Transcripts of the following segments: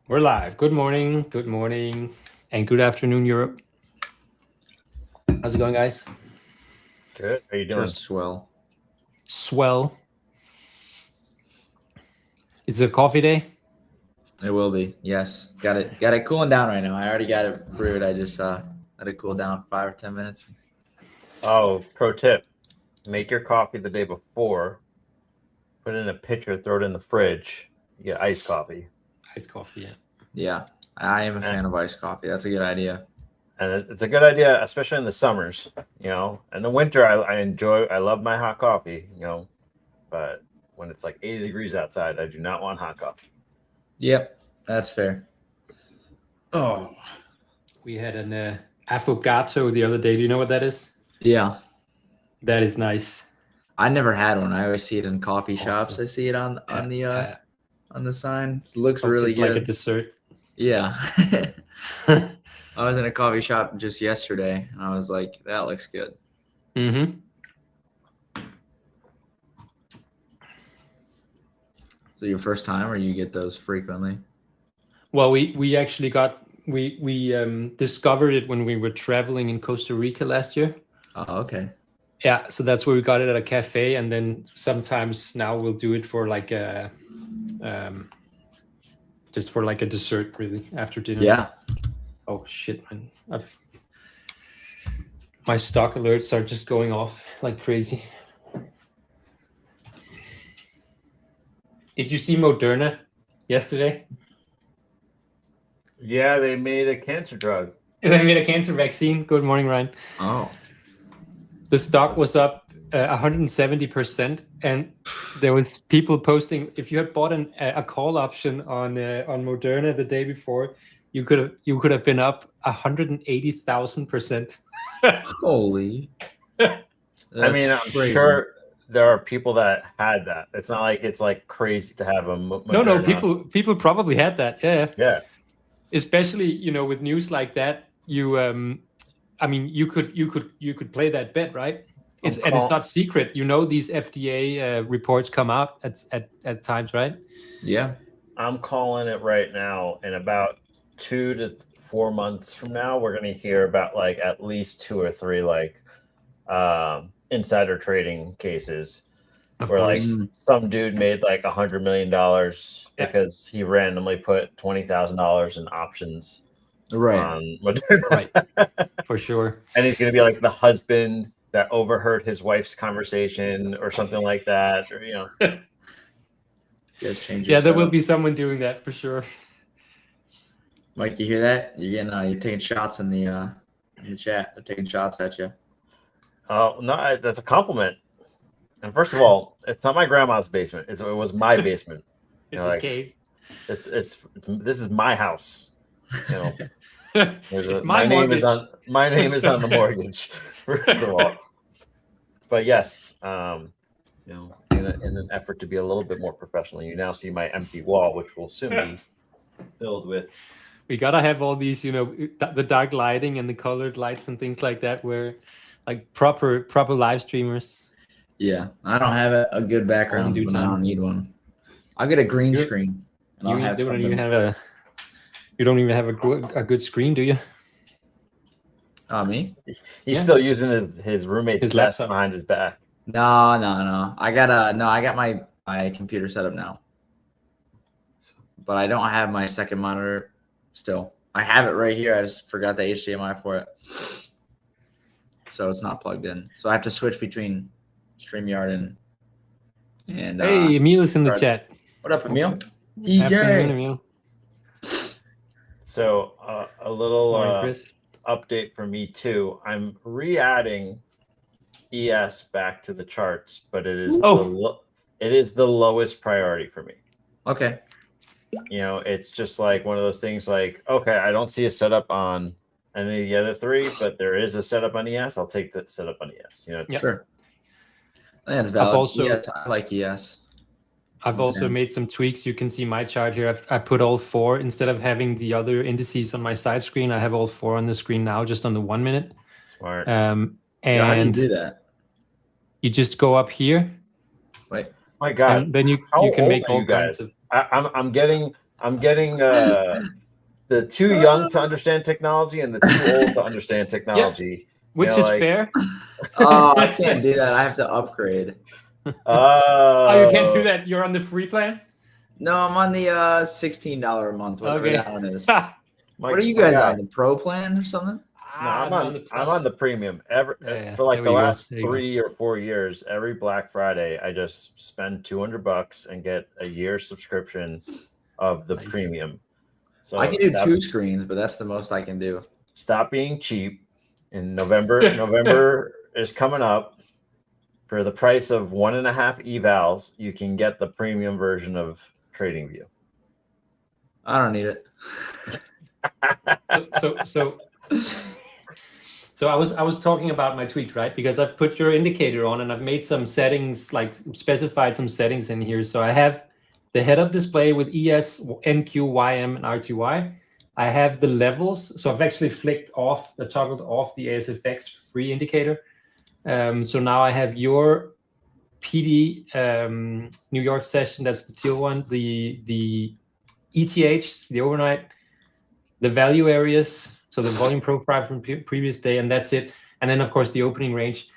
We're live. Good morning, and good afternoon, Europe. How's it going, guys? Good. How you doing? Just swell. Swell. Is it a coffee day? It will be. Yes. Got it cooling down right now. I already got it brewed. I just let it cool down 5 or 10 minutes. Oh, pro tip. Make your coffee the day before. Put it in a pitcher, throw it in the fridge. You get iced coffee. Iced coffee, yeah. Yeah. I am a fan of iced coffee. That's a good idea. And it's a good idea, especially in the summers, In the winter, I love my hot coffee, but when it's like 80 degrees outside, I do not want hot coffee. Yep. That's fair. Oh. We had an affogato the other day. Do you know what that is? Yeah. That is nice. I never had one. I always see it in coffee shops. I see it on the sign. It looks really it's good. Like a dessert. Yeah. I was in a coffee shop just yesterday, and I was like, that looks good. Mm-hmm. So your first time, or you get those frequently? Well, we actually we discovered it when we were traveling in Costa Rica last year. Oh, okay. Yeah, so that's where we got it at a cafe, and then sometimes now we'll do it for like a just for like a dessert, really, after dinner. Yeah. Oh shit, man! My stock alerts are just going off like crazy. Did you see Moderna yesterday? Yeah, they made a cancer drug. They made a cancer vaccine. Good morning, Ryan. Oh. The stock was up 170%, and there was people posting. If you had bought a call option on Moderna the day before, you could have been up 180,000%. Holy! I mean, I'm sure there are people that had that. It's not like it's like crazy to have a Moderna. No. People probably had that. Yeah. Especially with news like that, you you could play that bet, right? And it's not secret. These FDA reports come out at times, right? Yeah. I'm calling it right now. In about 2 to 4 months from now, we're going to hear about like at least 2 or 3 like insider trading cases where like some dude made like $100 million because he randomly put $20,000 in options. Right. Right. For sure. And he's going to be like the husband that overheard his wife's conversation or something like that, or Yeah, there will be someone doing that for sure. Mike, you hear that? You're taking shots in the chat. They're taking shots at you. Oh no, that's a compliment. And first of all, it's not my grandma's basement. It was my basement. It's his cave. It's this is my house. My name is on the mortgage. First of all, but yes, in an effort to be a little bit more professional, you now see my empty wall, which will soon be filled with. We gotta have all these, the dark lighting and the colored lights and things like that, where like proper live streamers. Yeah, I don't have a good background. I don't need one. I'll get a green screen. And You don't even have a good screen, do you? Me? He's still using his roommate's desk behind his back. No. I got my computer set up now. But I don't have my second monitor still. I have it right here. I just forgot the HDMI for it. So it's not plugged in. So I have to switch between StreamYard and hey, Emil is in the chat. What up, Emil? Afternoon, Emil. So a little update for me too. I'm re-adding ES back to the charts, but it is the lowest priority for me. Okay. It's just like one of those things. Like, okay, I don't see a setup on any of the other 3, but there is a setup on ES. I'll take that setup on ES. Sure. I think that's valid. I like ES. I've also made some tweaks. You can see my chart here. I put all 4 instead of having the other indices on my side screen. I have all 4 on the screen now, just on the 1 minute. Smart. And how do you do that? You just go up here. Wait. My God. And then you can make all kinds of. I'm getting I'm getting the too young to understand technology and the too old to understand technology. Which is fair. Oh, I can't do that. I have to upgrade. Oh, you can't do that. You're on the free plan? No, I'm on the $16 a month, whatever that one is. What are you guys on? The pro plan or something? No, I'm on the premium. For like the last 3 or 4 years, every Black Friday, I just spend $200 and get a year subscription of the premium. So I can do 2 screens, but that's the most I can do. Stop being cheap. In November, November is coming up. For the price of 1.5 evals, you can get the premium version of TradingView. I don't need it. So I was talking about my tweet, right? Because I've put your indicator on and I've made some settings, like specified some settings in here. So I have the head-up display with ES, NQ, YM, and RTY. I have the levels. So I've actually toggled off the ASFX free indicator. So now I have your PD New York session. That's the teal one. The ETH, the overnight, the value areas. So the volume profile from previous day, and that's it. And then of course the opening range.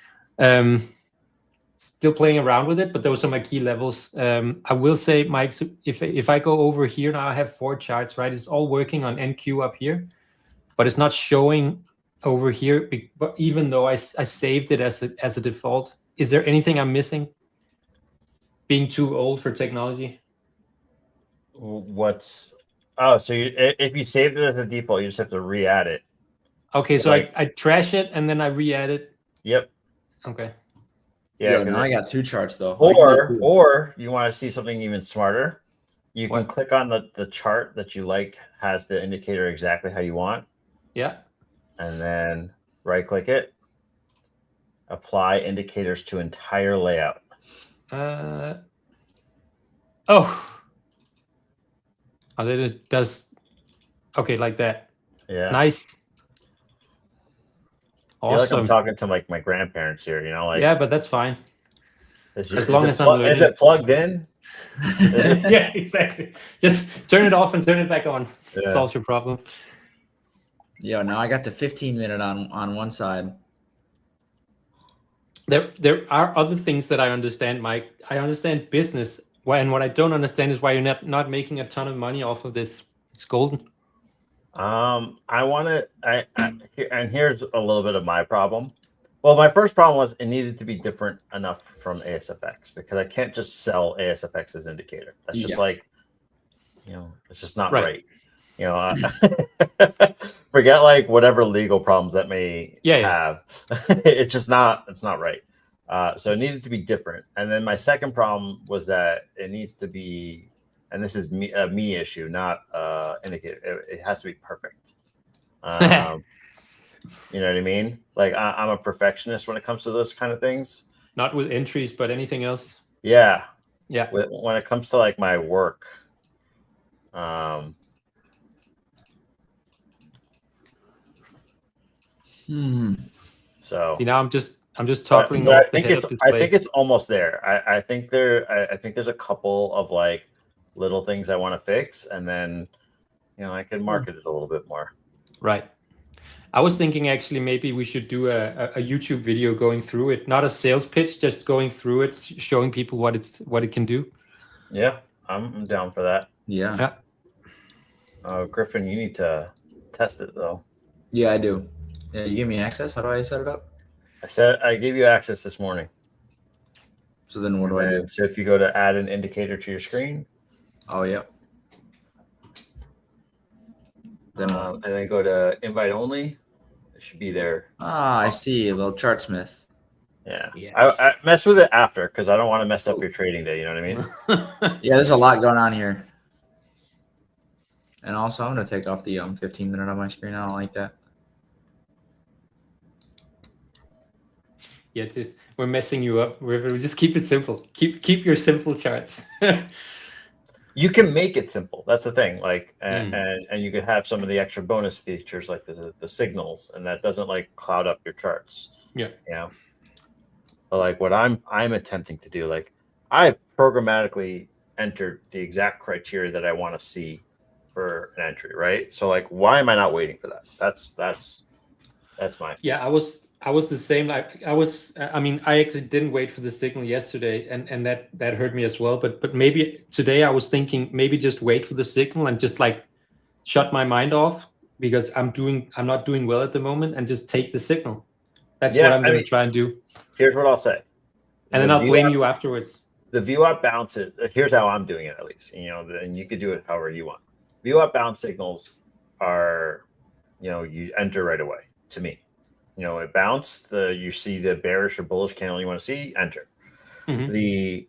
Still playing around with it, but those are my key levels. I will say, Mike, so if I go over here now, I have 4 charts, right? It's all working on NQ up here, but it's not showing over here. But even though I saved it as a default, is there anything I'm missing? Being too old for technology? So if you saved it as a default, you just have to re-add it. Okay, so I trash it and then I re-add it. Yep. Okay. Yeah, now I got 2 charts though. Or you want to see something even smarter? You can click on the chart that you like has the indicator exactly how you want. Yeah. And then right-click it. Apply indicators to entire layout. Oh, then it does. Okay, like that. Yeah. Nice. I feel like I'm talking to like my grandparents here, you know, like. Yeah, but that's fine. As long as is it plugged in? Yeah, exactly. Just turn it off and turn it back on. Yeah. Solves your problem. Yo, now I got the 15-minute on one side. There are other things that I understand, Mike. I understand business, and what I don't understand is why you're not making a ton of money off of this. It's golden. I want to, and here's a little bit of my problem. Well, my first problem was it needed to be different enough from ASFX because I can't just sell ASFX as indicator. That's just like, you know, it's just not right. You know, forget like whatever legal problems that may have. It's just not, it's not right. So it needed to be different. And then my second problem was that it needs to be, and this is a me issue, not indicator. It has to be perfect. You know what I mean? Like I'm a perfectionist when it comes to those kind of things. Not with entries, but anything else. Yeah. Yeah. When it comes to like my work. So see, now I'm just toppling off the head up display. I think it's almost there. I think there's a couple of like little things I want to fix, and then you know I can market it a little bit more. Right. I was thinking actually maybe we should do a YouTube video going through it, not a sales pitch, just going through it, showing people what it can do. Yeah, I'm down for that. Yeah. Griffin, you need to test it though. Yeah, I do. Yeah, you give me access. How do I set it up? I gave you access this morning. So then what do I do? So if you go to add an indicator to your screen. Oh, yeah. Then and then go to invite only. It should be there. Ah, I see. A little chartsmith. Yeah. Yes. I mess with it after because I don't want to mess up your trading day. You know what I mean? Yeah, there's a lot going on here. And also, I'm going to take off the 15-minute on my screen. I don't like that. Yeah, we're messing you up. We just keep it simple. Keep your simple charts. You can make it simple. That's the thing. Like, and you can have some of the extra bonus features like the signals, and that doesn't like cloud up your charts. Yeah. You know. But like what I'm attempting to do, like I've programmatically entered the exact criteria that I want to see for an entry, right? So like, why am I not waiting for that? That's my Yeah, I was the same. Like I mean, I actually didn't wait for the signal yesterday, and that hurt me as well. But maybe today I was thinking maybe just wait for the signal and just like shut my mind off because I'm not doing well at the moment, and just take the signal. That's what I'm going to try and do. Here's what I'll say, and then I'll blame you afterwards. The VWAP bounces. Here's how I'm doing it, at least. And you could do it however you want. VWAP bounce signals are, you enter right away. To me, it bounced. You see the bearish or bullish candle you want to see, enter. Mm-hmm. The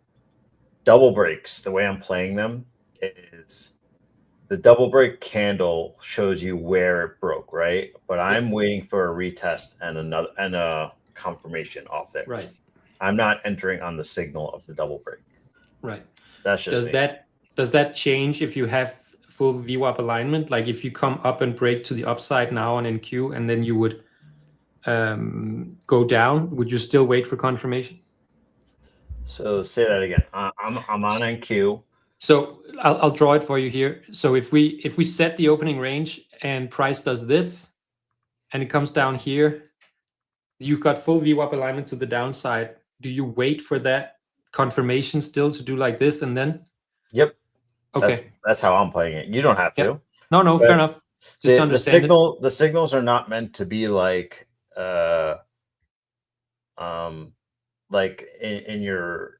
double breaks, the way I'm playing them is the double break candle shows you where it broke, right? But I'm waiting for a retest and a confirmation off there. Right. I'm not entering on the signal of the double break. Right. That's just does that change if you have full VWAP alignment? Like if you come up and break to the upside now on NQ and then you would go down, would you still wait for confirmation? So say that again. I'm on NQ. So I'll draw it for you here. So if we set the opening range and price does this and it comes down here, you've got full VWAP alignment to the downside. Do you wait for that confirmation still to do like this and then? Yep. Okay. That's how I'm playing it. You don't have to. Yep. No, fair enough. Just understand the signals are not meant to be like like in your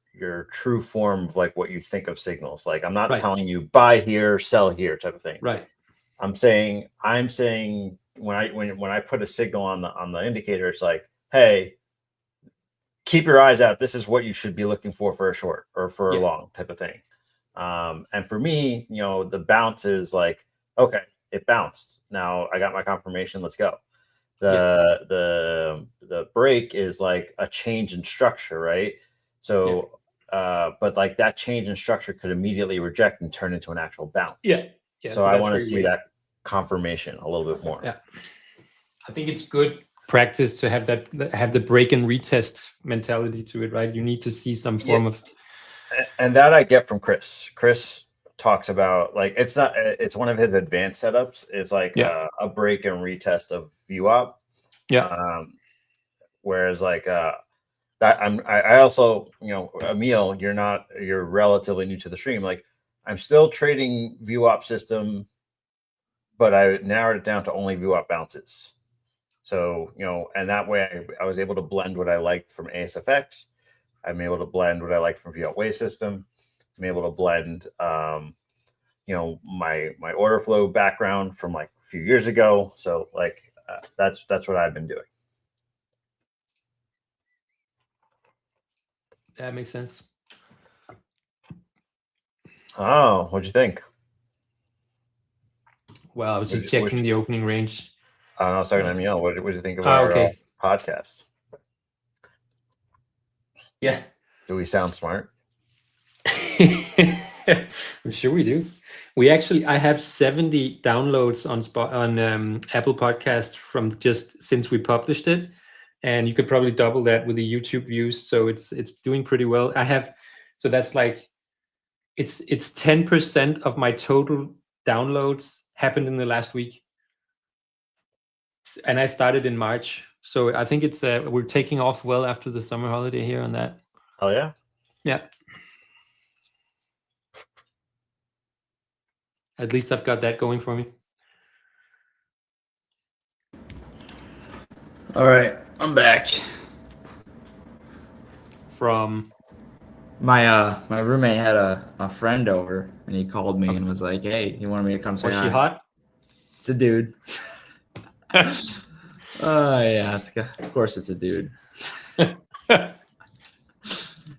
true form of like what you think of signals. Like I'm not telling you buy here, sell here type of thing. Right. I'm saying when I put a signal on the indicator, it's like, hey, keep your eyes out. This is what you should be looking for a short or for a long type of thing. And for me, the bounce is like, okay, it bounced. Now I got my confirmation. Let's go. The break is like a change in structure, right? So, but like that change in structure could immediately reject and turn into an actual bounce. Yeah. So I want to see that confirmation a little bit more. Yeah. I think it's good practice to have the break and retest mentality to it, right? You need to see some form of. And that I get from Chris. Chris talks about like it's one of his advanced setups. It's like a break and retest of VWAP. Yeah. Whereas like I also, Emil, you're relatively new to the stream. Like I'm still trading VWAP system, but I narrowed it down to only VWAP bounces. So, and that way I was able to blend what I liked from ASFX. I'm able to blend what I like from VWAP wave system. I'm able to blend, my order flow background from like a few years ago. So like that's what I've been doing. That makes sense. Oh, what'd you think? Well, I was just checking the opening range. I was talking to Emil. What did you think of our podcast? Yeah. Do we sound smart? I'm sure we do. I have 70 downloads on Apple Podcast from just since we published it, and you could probably double that with the YouTube views. So it's doing pretty well. So that's like it's 10% of my total downloads happened in the last week, and I started in March. So I think it's we're taking off well after the summer holiday here on that. Oh yeah. Yeah. At least I've got that going for me. All right, I'm back. From my roommate had a friend over, and he called me and was like, "Hey, he wanted me to come say hi." Was she hot? It's a dude. Yeah, of course it's a dude.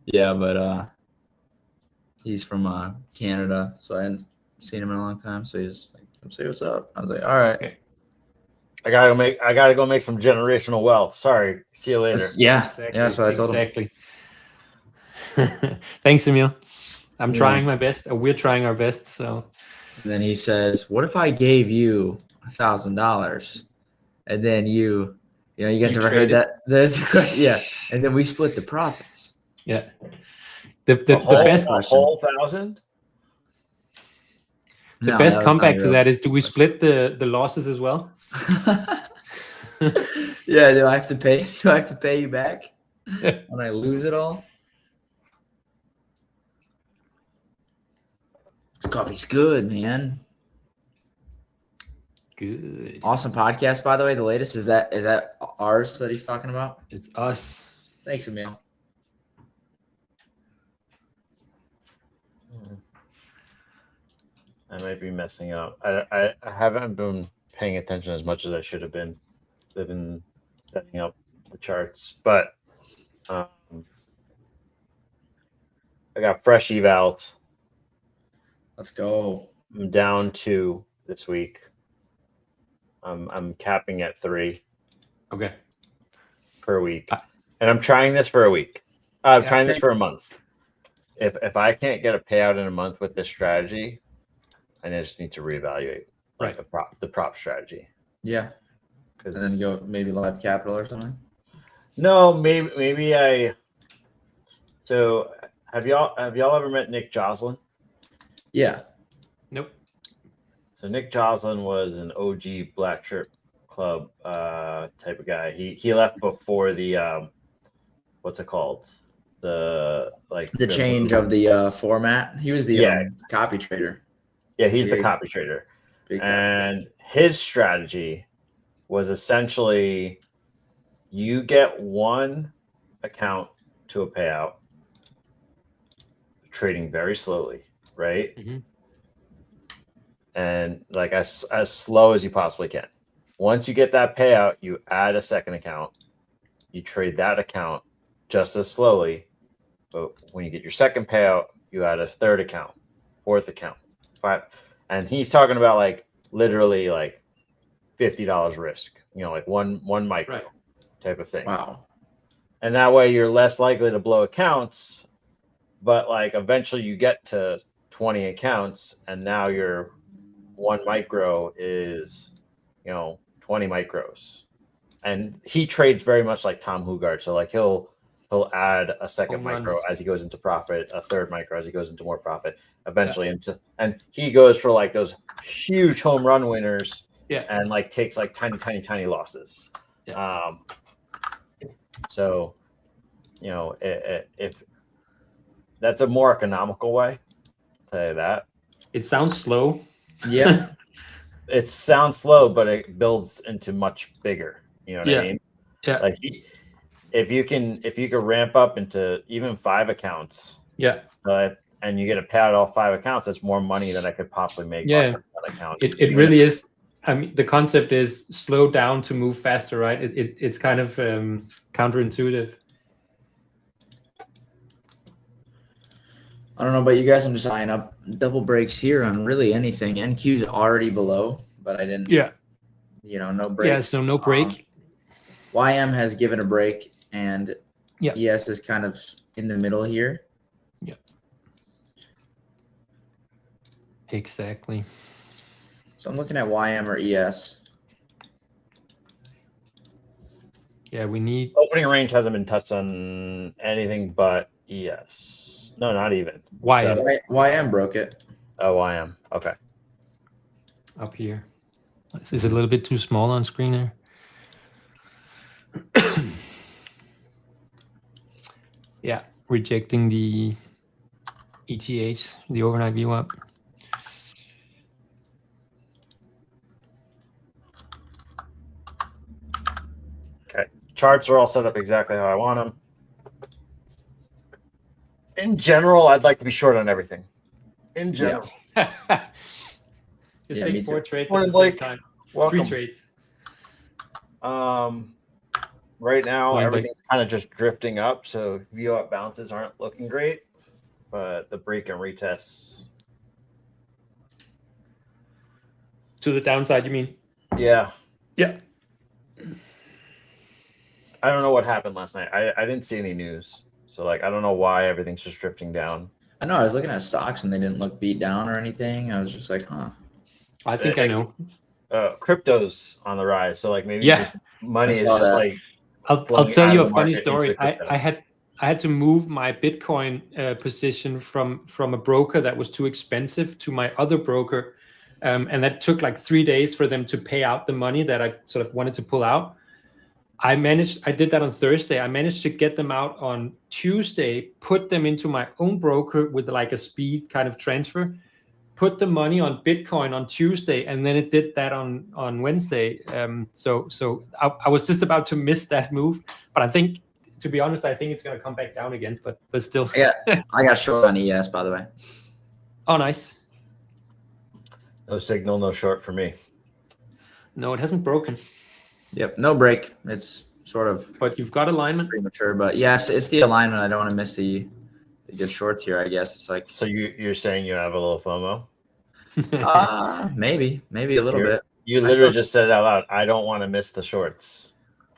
Yeah, but he's from Canada, so I hadn't seen him in a long time. So he's like, "Come say what's up." I was like, "All right." Okay. I gotta go make some generational wealth. Sorry. See you later. Exactly. Yeah, that's what I told him. Exactly. Thanks, Emil. I'm trying my best. We're trying our best. So and then he says, "What if I gave you $1,000, and then you guys ever heard that? Yeah, and then we split the profits." Yeah. The best whole 1,000. The best comeback to that is, do we split the losses as well? Yeah, do I have to pay? Do I have to pay you back when I lose it all? This coffee's good, man. Good. Awesome podcast, by the way. The latest is that ours that he's talking about? It's us. Thanks, Emil. I might be messing up. I haven't been paying attention as much as I should have been. I've been setting up the charts, but I got fresh evals. Let's go. I'm down 2 this week. I'm capping at 3 Okay. per week, and I'm trying this for a week. I'm trying this for a month. If I can't get a payout in a month with this strategy, I just need to reevaluate the prop strategy. Yeah. And then go maybe live capital or something. No, maybe I. So have y'all ever met Nick Joslin? Yeah. Nope. So Nick Joslin was an OG Black Shirt Club type of guy. He left before the what's it called? The change of the format. He was the copy trader. Yeah, he's the copy trader. And his strategy was essentially you get one account to a payout, trading very slowly, right? Mm-hmm. And like as slow as you possibly can. Once you get that payout, you add a second account. You trade that account just as slowly. But when you get your second payout, you add a third account, fourth account, 5. And he's talking about like literally like $50 risk, like one micro type of thing. Wow. And that way you're less likely to blow accounts, but like eventually you get to 20 accounts and now your one micro is, 20 micros. And he trades very much like Tom Hugard. So like he'll add a second micro as he goes into profit, a third micro as he goes into more profit, eventually and he goes for like those huge home run winners and like takes like tiny losses. Yeah. So, if that's a more economical way, I'll tell you that. It sounds slow. Yeah. It sounds slow, but it builds into much bigger. You know what I mean? Yeah. Like if you can ramp up into even 5 accounts. Yeah. And you get a payout all 5 accounts, that's more money than I could possibly make. Yeah. On account. It really is. I mean, the concept is slow down to move faster, right? It's kind of counterintuitive. I don't know about you guys. I'm just eyeing up double breaks here on really anything. NQ's already below, but I didn't. Yeah. No break. Yeah. So no break. YM has given a break, and ES is kind of in the middle here. Yeah. Exactly. So I'm looking at YM or ES. Yeah, we need opening range hasn't been touched on anything but ES. No, not even. YM. So, YM broke it. Oh, YM. Okay. Up here. Is it a little bit too small on screen there? Yeah, rejecting the ETH, the overnight VWAP. Okay, charts are all set up exactly how I want them. In general, I'd like to be short on everything. In general. Just take 4 trades Morning, at the same time. Welcome. 3 trades. Right now, Morning, everything's kind of just drifting up, so VWAP bounces aren't looking great, but the break and retests. To the downside, you mean? Yeah. Yeah. I don't know what happened last night. I didn't see any news. So, like, I don't know why everything's just drifting down. I know. I was looking at stocks and they didn't look beat down or anything. I was just like, huh. I think I know. Crypto's on the rise. So, like, maybe just money is just that. like. I'll tell you a funny story. I had to move my Bitcoin position from a broker that was too expensive to my other broker and that took like 3 days for them to pay out the money that I sort of wanted to pull out. I did that on Thursday. I managed to get them out on Tuesday, put them into my own broker with like a speed kind of transfer, put the money on Bitcoin on Tuesday, and then it did that on Wednesday. So I was just about to miss that move, but I think, to be honest, I think it's going to come back down again, but still. I got short on ES, by the way. Oh, nice. No signal, no short for me. No, it hasn't broken. Yep, no break. It's sort of. But you've got alignment. Premature, but yeah, it's the alignment. I don't want to miss the good shorts here. I guess it's like. So you're saying you have a little FOMO? Maybe a little bit. You literally just said it out loud. I don't want to miss the shorts.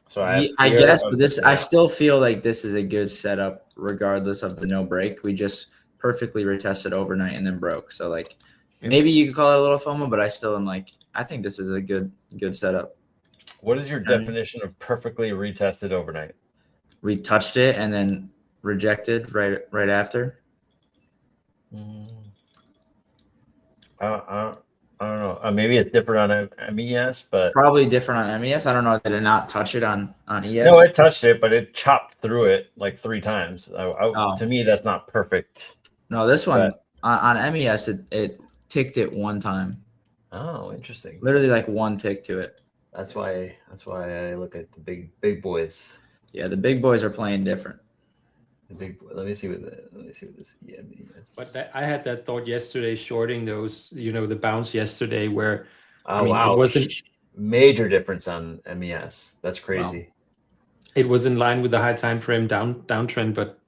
So I guess, but I still feel like this is a good setup, regardless of the no break. We just perfectly retested overnight and then broke. So like, maybe you could call it a little FOMO, but I still am like, I think this is a good setup. What is your definition of perfectly retested overnight? We touched it and then rejected right after. I don't know. Maybe it's different on MES, but probably different on MES. I don't know. Did it not touch it on ES? No, it touched it, but it chopped through it like 3 times. To me, that's not perfect. No, this one on MES, it ticked it 1 time. Oh, interesting. Literally like 1 tick to it. That's why I look at the big boys. Yeah, the big boys are playing different. The big boy. Let me see what this EME is. But I had that thought yesterday, shorting those, the bounce yesterday where wow, it wasn't major difference on MES. That's crazy. Wow. It was in line with the high time frame downtrend, but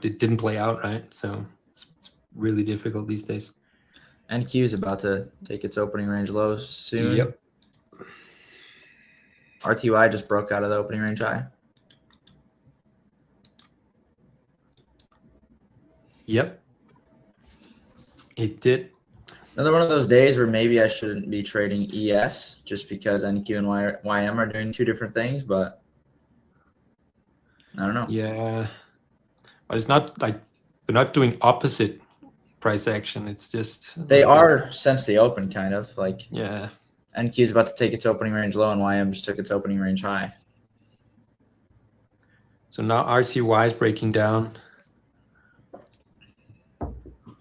it didn't play out, right? So it's really difficult these days. NQ is about to take its opening range low soon. Yep. RTY just broke out of the opening range high. Yep. It did. Another one of those days where maybe I shouldn't be trading ES just because NQ and YM are doing 2 different things, but I don't know. Yeah. But it's not like they're not doing opposite price action. It's just they are since the open, kind of like. Yeah. NQ is about to take its opening range low, and YM just took its opening range high. So now RTY is breaking down.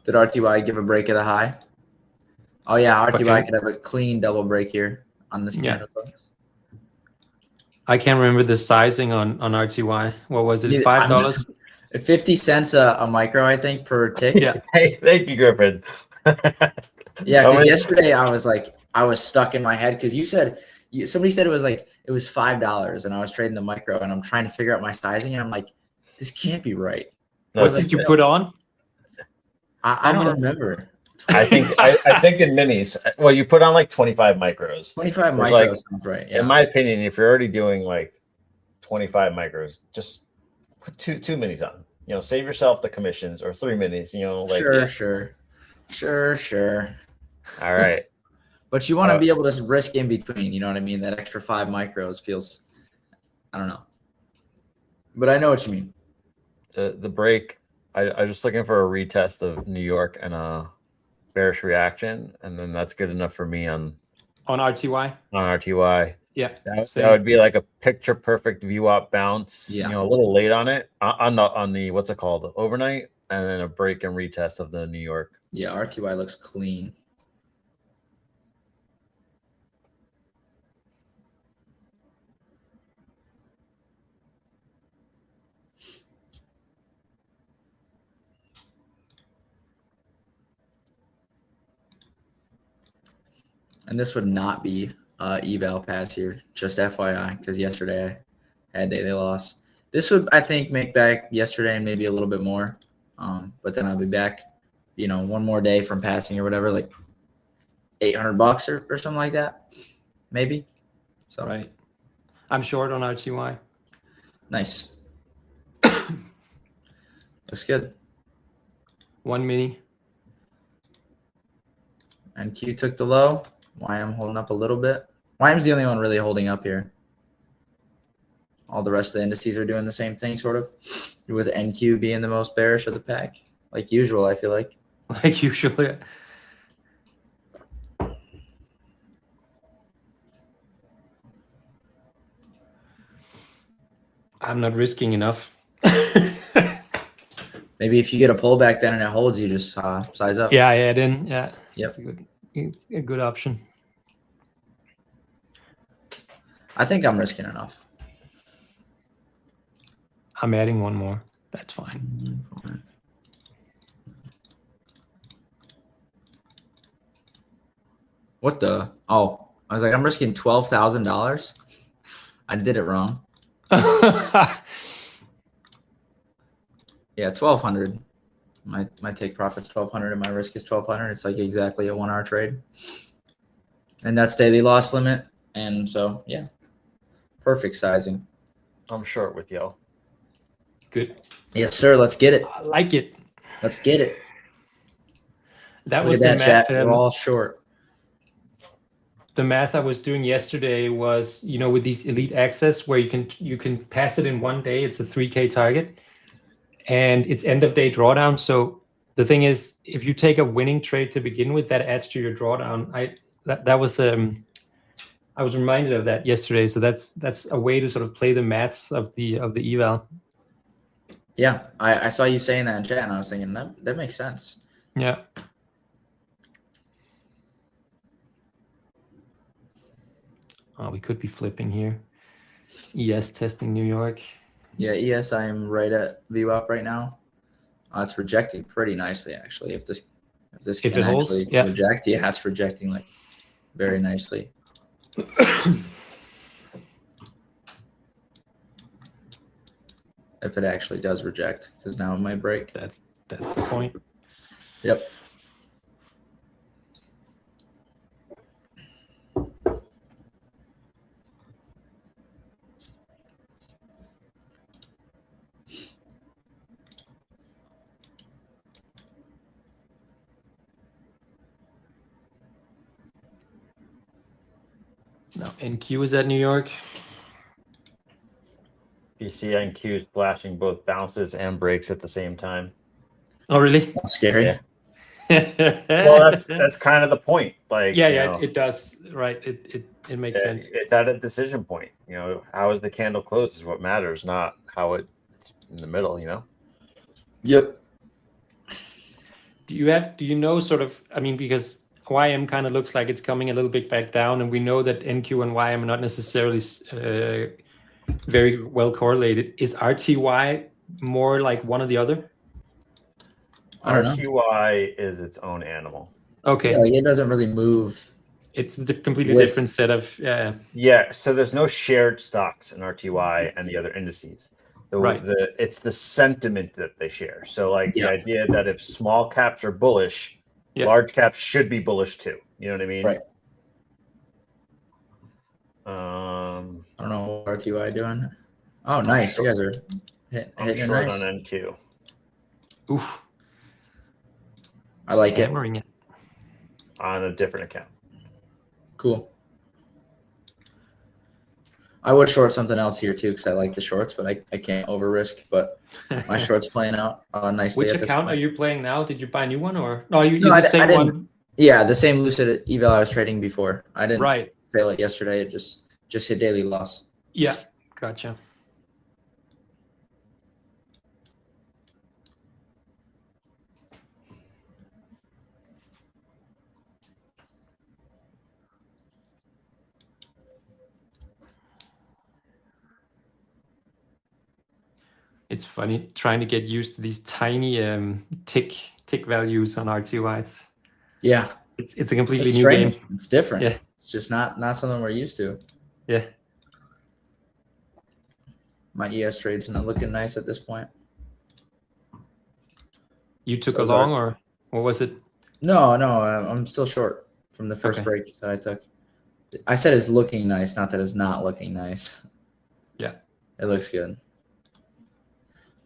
Did RTY give a break at a high? Oh yeah, RTY could have a clean double break here on this candle. I can't remember the sizing on RTY. What was it? $5? 50 cents a micro, I think, per tick. Yeah. Hey, thank you, Griffin. Yeah, because yesterday I was stuck in my head because somebody said it was $5 and I was trading the micro and I'm trying to figure out my sizing and I'm like, this can't be right. What did you put on? I don't remember. I think in minis. Well, you put on like 25 micros. 25 micros sounds right. Yeah. In my opinion, if you're already doing like 25 micros, just put two minis on. Save yourself the commissions or 3 minis. Sure. All right. But you want to be able to risk in between. You know what I mean? That extra 5 micros feels. I don't know. But I know what you mean. The break. I'm just looking for a retest of New York and a bearish reaction, and then that's good enough for me on RTY. On RTY, yeah, that would be like a picture perfect VWAP bounce. Yeah, a little late on it on the what's it called, overnight, and then a break and retest of the New York. Yeah, RTY looks clean. And this would not be eval pass here, just FYI, because yesterday I had daily loss. This would, I think, make back yesterday and maybe a little bit more. But then I'll be back, one more day from passing or whatever, like $800 or something like that, maybe. So right. I'm short on RTY. Nice. Looks good. 1 mini. And Q took the low. YM holding up a little bit. YM's the only one really holding up here. All the rest of the indices are doing the same thing, sort of, with NQ being the most bearish of the pack, like usual. I feel like. Like usual. Yeah. I'm not risking enough. Maybe if you get a pullback then and it holds, you just size up. Yeah, I add in. Yeah. Yep. A good option. I think I'm risking enough. I'm adding one more. That's fine. What the? Oh, I was like, I'm risking $12,000. I did it wrong. Yeah, 1,200. My take profit's 1,200 and my risk is 1,200. It's like exactly a 1 hour trade, and that's daily loss limit. And so yeah, perfect sizing. I'm short with y'all. Good. Yes, sir. Let's get it. I like it. Let's get it. That Look was at the that, chat. We're all short. The math I was doing yesterday was, with these elite access where you can pass it in one day. It's a 3K target, and it's end of day drawdown. So the thing is, if you take a winning trade to begin with, that adds to your drawdown. I was reminded of that yesterday. So that's a way to sort of play the maths of the eval. Yeah, I saw you saying that in chat, and I was thinking that makes sense. Yeah. Oh, we could be flipping here. ES testing New York. Yeah, ES, I am right at VWAP right now. It's rejecting pretty nicely, actually. If this can it holds, actually reject, yeah, it's rejecting like very nicely. If it actually does reject, because now it might break. That's the point. Yep. No, NQ is at New York. You see NQ is flashing both bounces and breaks at the same time. Oh, really? That's scary. Yeah. Well, that's kind of the point. Like, yeah, it does. Right. It makes sense. It's at a decision point. How is the candle closed is what matters, not how it's in the middle. Yep. Do you know sort of? I mean, because YM kind of looks like it's coming a little bit back down, and we know that NQ and YM are not necessarily very well correlated. Is RTY more like one or the other? I don't know. RTY is its own animal. Okay. Yeah, like it doesn't really move. It's a completely different set of. Yeah. So there's no shared stocks in RTY and the other indices. It's the sentiment that they share. So the idea that if small caps are bullish, large caps should be bullish too. You know what I mean? Right. I don't know what RTY doing. Oh, nice. You guys are hitting it short nice. on NQ. Oof. I like it. On a different account. Cool. I would short something else here too because I like the shorts, but I can't over risk. But my short's playing out nicely. Which account are you playing now? Did you buy a new one or no? You I the same one? Yeah, the same lucid eval I was trading before. I didn't fail it yesterday. It just hit daily loss. Yeah, gotcha. It's funny trying to get used to these tiny tick values on RTYs. Yeah, it's a completely new game. It's different. Yeah, it's just not something we're used to. Yeah. My ES trade's not looking nice at this point. You took a long, or what was it? No, I'm still short from the first break that I took. I said it's looking nice, not that it's not looking nice. Yeah, it looks good.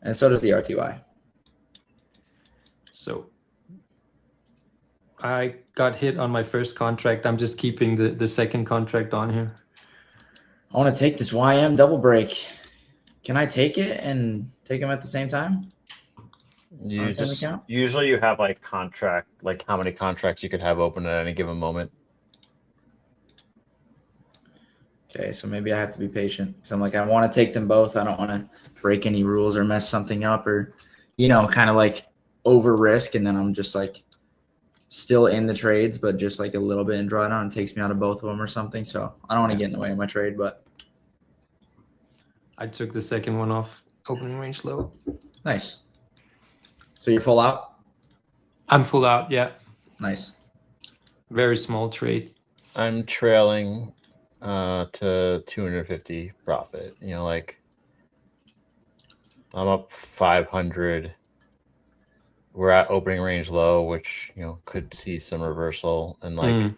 And so does the RTY. So I got hit on my first contract. I'm just keeping the second contract on here. I want to take this YM double break. Can I take it and take them at the same time? Usually you have contract, how many contracts you could have open at any given moment. Okay, so maybe I have to be patient because I'm like, I want to take them both. I don't want to break any rules or mess something up or, kind of like over risk. And then I'm just like still in the trades, but just like a little bit in drawdown. It takes me out of both of them or something. So I don't want to get in the way of my trade, but. I took the second one off opening range low. Nice. So you're full out? I'm full out, yeah. Nice. Very small trade. I'm trailing to 250 profit. Like I'm up 500. We're at opening range low, which could see some reversal and like.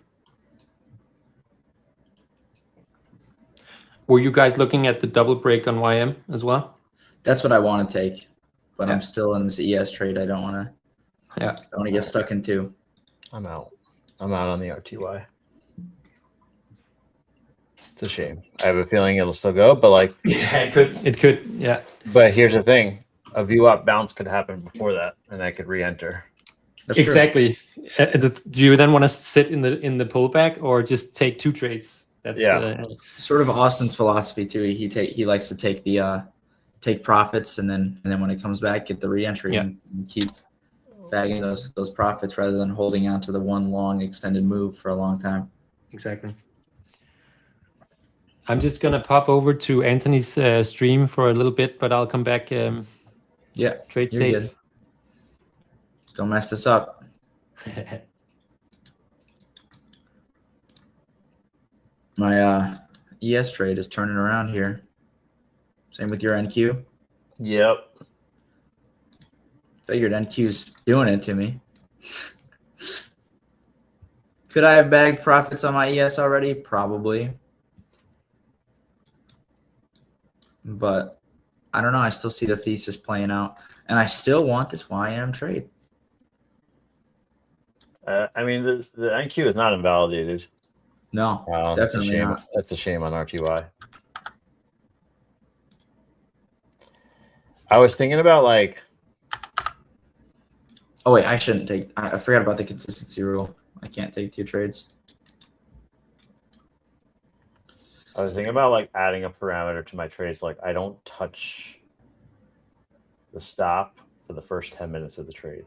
Were you guys looking at the double break on YM as well? That's what I want to take, but I'm still in this ES trade. I don't want to. Yeah. I want to get stuck into. I'm out. I'm out on the RTY. It's a shame. I have a feeling it'll still go, but like. Yeah, it could. Yeah. But here's the thing: a VWAP bounce could happen before that, and I could re-enter. That's exactly. Do you then want to sit in the pullback or just take two trades? That's sort of Austin's philosophy too. He likes to take the take profits and then when it comes back, get the re-entry and keep bagging those profits rather than holding on to the one long extended move for a long time. Exactly. I'm just gonna pop over to Anthony's stream for a little bit, but I'll come back. Trade safe. Good. Don't mess this up. My ES trade is turning around here. Same with your NQ. Yep. Figured NQ's doing it to me. Could I have bagged profits on my ES already? Probably. But I don't know. I still see the thesis playing out. And I still want this YM trade. I mean, the NQ is not invalidated. No, definitely not. That's a shame on RTY. I was thinking about like. Oh wait, I shouldn't take. I forgot about the consistency rule. I can't take two trades. I was thinking about like adding a parameter to my trades. Like I don't touch the stop for the first 10 minutes of the trade.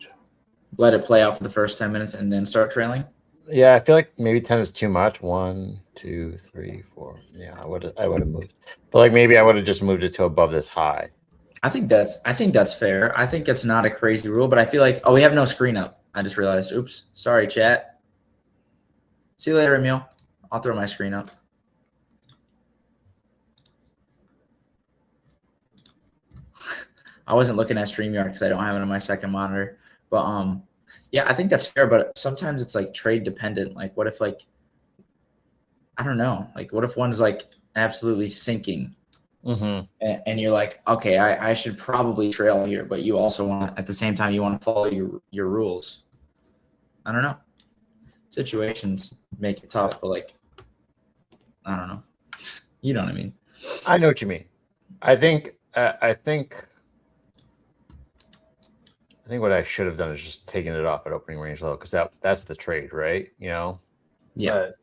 Let it play out for the first 10 minutes and then start trailing. Yeah, I feel like maybe 10 is too much. 1, 2, 3, 4. Yeah, I would have moved. But like maybe I would have just moved it to above this high. I think that's fair. I think it's not a crazy rule, but I feel like we have no screen up. I just realized. Oops. Sorry, chat. See you later, Emil. I'll throw my screen up. I wasn't looking at StreamYard because I don't have it on my second monitor. But yeah, I think that's fair, but sometimes it's like trade dependent. Like what if like I don't know, like what if one's like absolutely sinking and you're like, okay, I should probably trail here, but you also want at the same time you want to follow your rules. I don't know. Situations make it tough, but like I don't know. You know what I mean? I know what you mean. I think what I should have done is just taken it off at opening range low because that's the trade, right? Yeah. But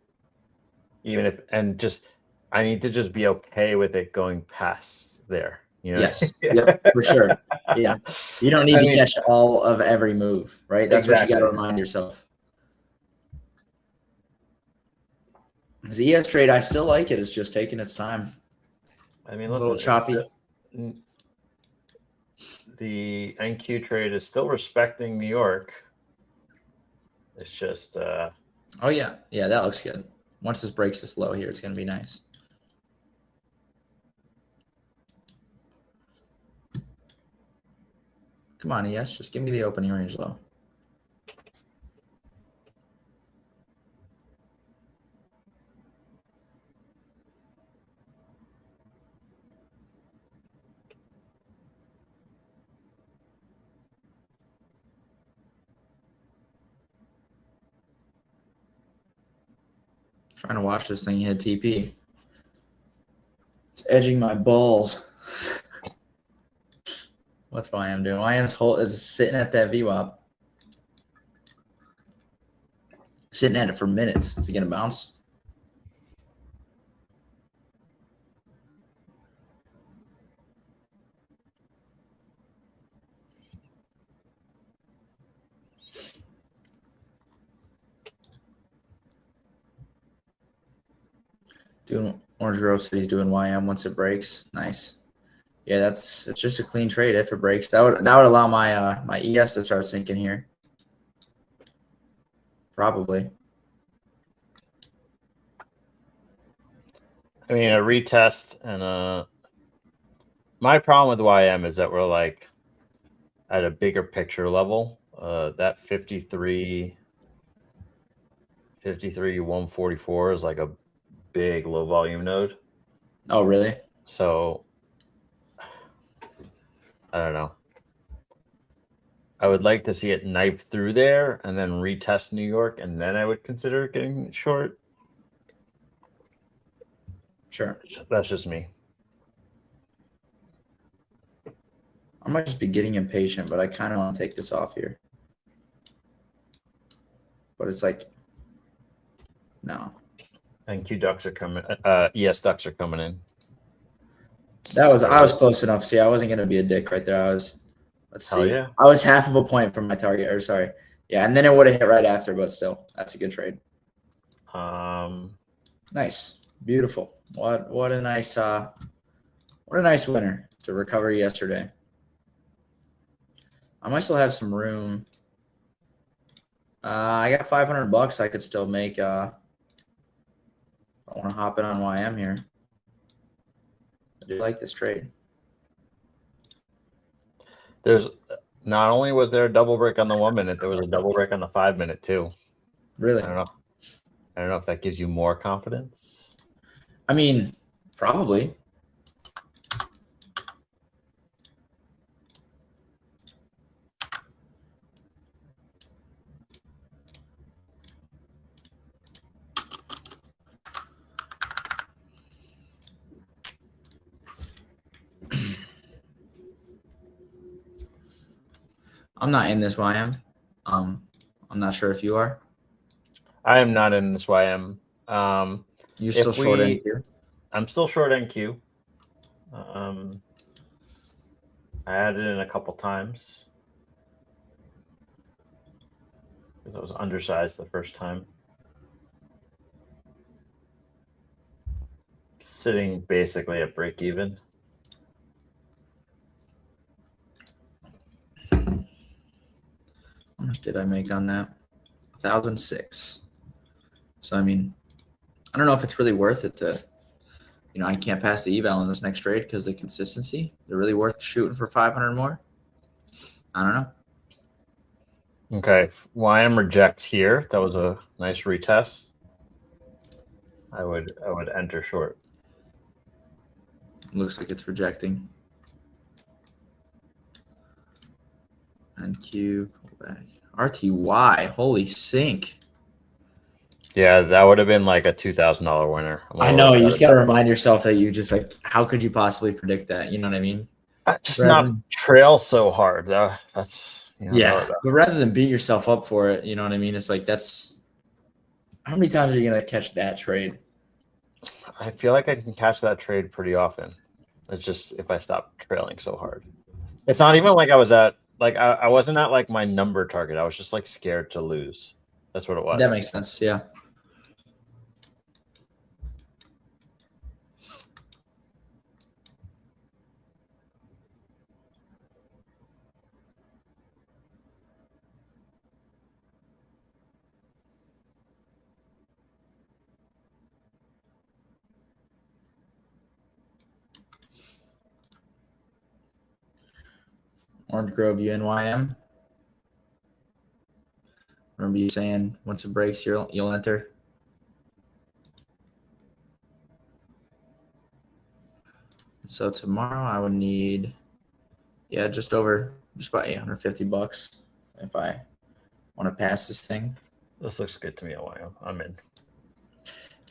even if I need to just be okay with it going past there. Yes. Yep, for sure. Yeah. You don't need to catch all of every move, right? That's what you got to remind yourself. The ES trade, I still like it. It's just taking its time. I mean, a little choppy. The NQ trade is still respecting New York. It's just oh yeah, that looks good. Once this breaks this low here, it's gonna be nice. Come on, ES, just give me the opening range low. Trying to watch this thing hit TP. It's edging my balls. What's YM doing? YM's is sitting at that VWAP. Sitting at it for minutes. Is he gonna bounce? Doing Orange Grove said he's doing YM once it breaks. Nice. Yeah, it's just a clean trade if it breaks. That would allow my my ES to start sinking here. Probably. I mean, a retest and my problem with YM is that we're like at a bigger picture level. That 53 144 is like a big low volume node. Oh, really? So I don't know. I would like to see it knife through there and then retest New York, and then I would consider getting short. Sure. That's just me. I might just be getting impatient, but I kind of want to take this off here. But it's like, no. NQ ducks are coming. ES ducks are coming in. I was close enough. See, I wasn't gonna be a dick right there. Let's Hell see. yeah. I was half of a point from my target. Or sorry. Yeah, and then it would have hit right after, but still, that's a good trade. Nice. Beautiful. What a nice winner to recover yesterday. I might still have some room. I got $500 I could still make. I want to hop in on YM here. I do like this trade. There's not only was there a double break on the 1 minute, there was a double break on the 5 minute too. Really? I don't know if that gives you more confidence. I mean, probably. I'm not in this YM. I'm not sure if you are. I am not in this YM. You're still short NQ? I'm still short NQ. I added in a couple times because I was undersized the first time. Sitting basically at break even. How much did I make on that? 1,006. So, I mean, I don't know if it's really worth it to, I can't pass the eval in this next trade because the consistency. They're really worth shooting for 500 more. I don't know. Okay, YM rejects here. That was a nice retest. I would enter short. Looks like it's rejecting. NQ, pull back. RTY, holy sink. Yeah, that would have been like a $2,000 winner. I know. You just got to remind yourself that you just how could you possibly predict that? You know what I mean? Just not trail so hard. That's yeah. But rather than beat yourself up for it, you know what I mean? It's like how many times are you gonna catch that trade? I feel like I can catch that trade pretty often. It's just if I stop trailing so hard. It's not even like I was at I wasn't at like my number target. I was just like scared to lose. That's what it was. That makes sense. Yeah. Orange Grove UNYM. Remember you saying once it breaks, you'll enter. So tomorrow I would need, just about $850 if I want to pass this thing. This looks good to me, YM. I'm in.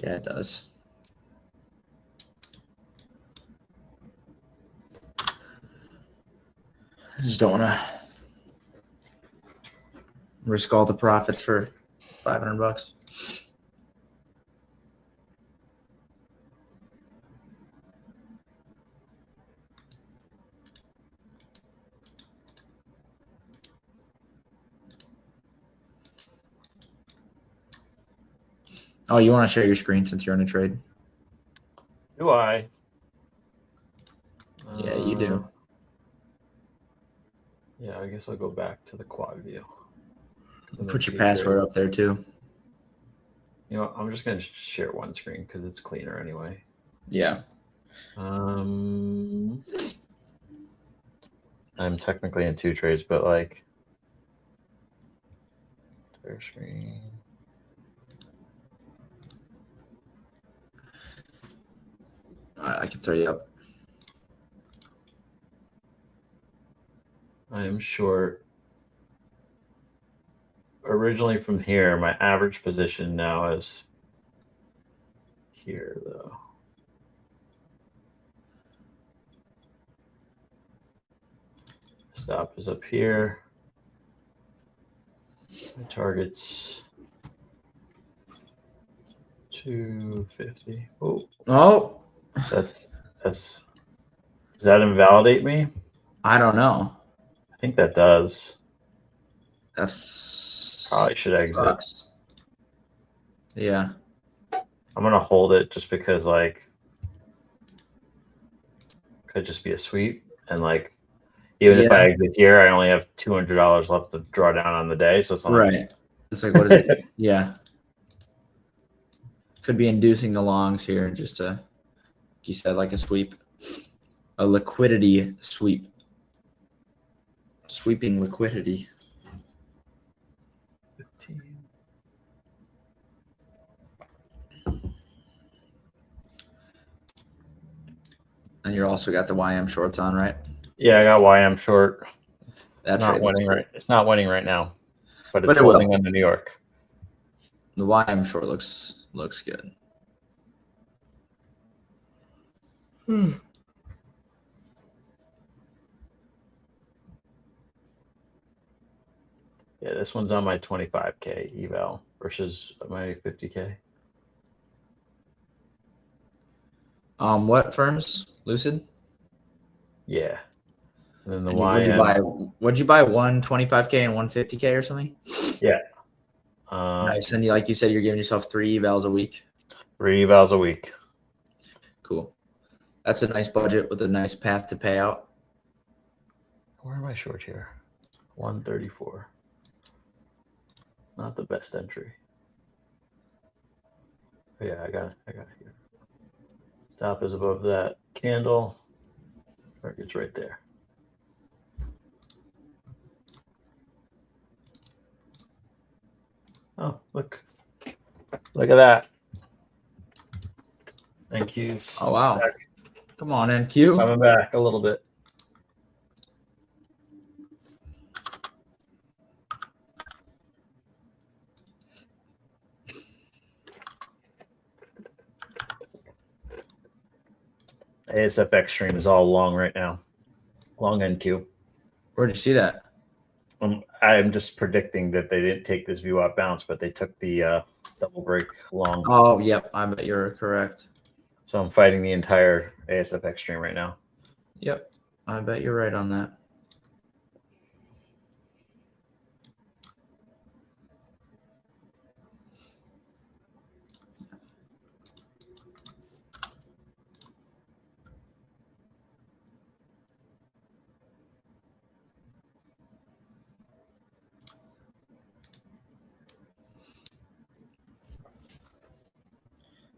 Yeah, it does. I just don't want to risk all the profits for $500. Oh, you want to share your screen since you're in a trade? Do I? Yeah, you do. Yeah, I guess I'll go back to the quad view. Put your password up there too. You know, I'm just gonna share one screen because it's cleaner anyway. Yeah. I'm technically in 2 trades, but like share screen. I can throw you up. I am short. Originally from here, my average position now is here though. Stop is up here. My target's 250. Oh, Does that invalidate me? I don't know. I think that does. That's Probably should exit. sucks. Yeah. I'm gonna hold it just because like could just be a sweep, and like even if I exit here, I only have $200 left to draw down on the day, so it's not right. It's like, what is it? Yeah. Could be inducing the longs here, just to, you said, like a sweep, a liquidity sweep, sweeping liquidity. 15. And you also got the YM shorts on, right? Yeah, I got YM short. That's not winning right. It's not winning right now, but it's holding on to New York. The YM short looks good. Yeah, this one's on my 25K eval versus my 50K. What firms? Lucid? Yeah. And then the And YM. what'd you buy? 125K and 150K or something? Yeah. Nice. And like you said, you're giving yourself 3 evals a week. 3 evals a week. Cool. That's a nice budget with a nice path to payout. Where am I short here? 134. Not the best entry. Yeah, I got it here. Stop is above that candle. Target's right there. Oh, look. Look at that. Thank you. Oh, wow. Come on, NQ. Coming back a little bit. ASFX stream is all long right now. Long NQ. Where'd you see that? I'm just predicting that they didn't take this view out bounce, but they took the double break long. Oh, yep. I bet you're correct. So I'm fighting the entire ASFX stream right now. Yep. I bet you're right on that.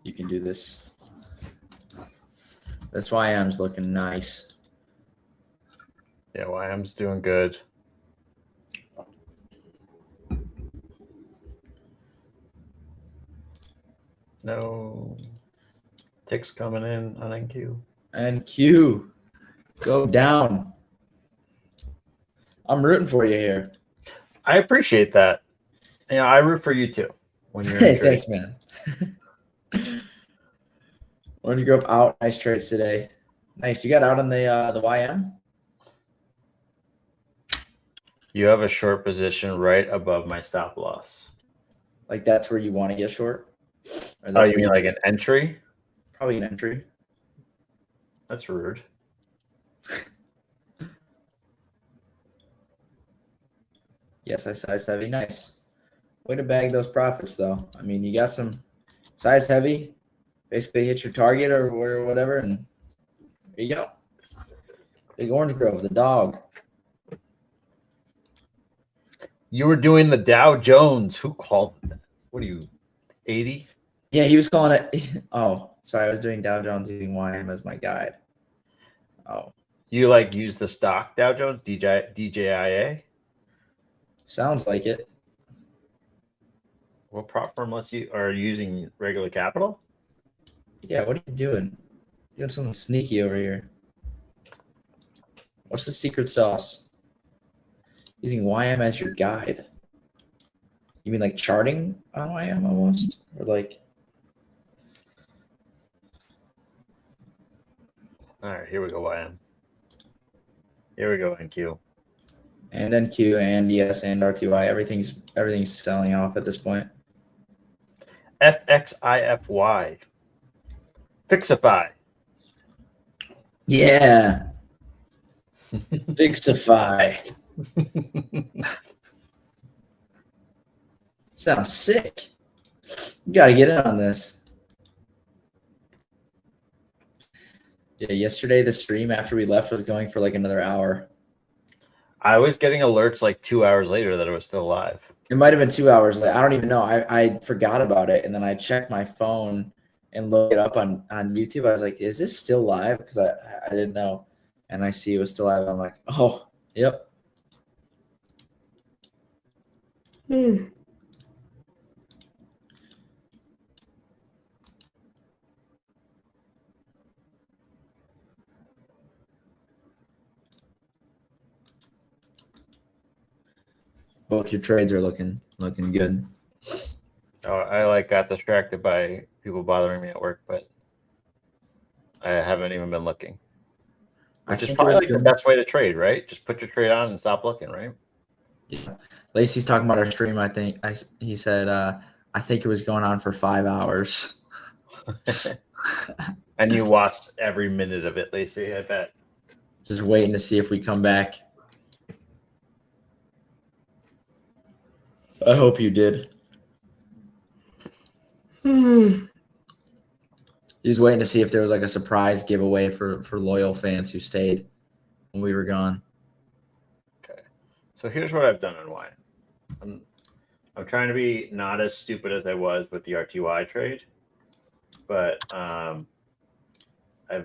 You can do this. That's why YM's looking nice. Yeah, YM's doing good. No ticks coming in on NQ. NQ, go down. I'm rooting for you here. I appreciate that. You know, I root for you too. When you're Hey, thanks, man. When did you go out? Nice trades today. Nice. You got out on the YM? You have a short position right above my stop loss. Like that's where you want to get short? Oh, you mean like an entry? Probably an entry. That's rude. Yes, I size heavy. Nice. Way to bag those profits, though. I mean, you got some size heavy. basically hit your target or whatever, and there you go. Big Orange Grove, the dog. You were doing the Dow Jones. Who called that? What are you, 80? Yeah, he was calling it. Oh, sorry, I was doing Dow Jones using YM as my guide. Oh, You like use the stock Dow Jones, DJIA? sounds like it. What prop firm lets you are you using regular capital? Yeah, what are you doing? Doing something sneaky over here. What's the secret sauce? Using YM as your guide. You mean like charting on YM almost? Or like All right, here we go, YM. Here we go, NQ. and NQ and ES and RTY. Everything's selling off at this point. FXIFY. Fixify. Yeah. Fixify. Sounds sick. You gotta get in on this. Yeah, yesterday the stream after we left was going for like another hour. I was getting alerts like 2 hours later that it was still live. It might have been 2 hours late. I don't even know. I forgot about it, and then I checked my phone and looked it up on YouTube. I was like, "Is this still live?" Because I didn't know, and I see it was still live. I'm like, "Oh, yep." Both your trades are looking good. Oh, I like got distracted by people bothering me at work, but I haven't even been looking. Which is probably like the best way to trade, right? Just put your trade on and stop looking, right? Yeah. Lacey's talking about our stream. I think he said I think it was going on for 5 hours. And you watched every minute of it, Lacey, I bet. Just waiting to see if we come back. I hope you did. He was waiting to see if there was like a surprise giveaway for loyal fans who stayed when we were gone. Okay. So here's what I've done on why. I'm trying to be not as stupid as I was with the RTY trade, but I've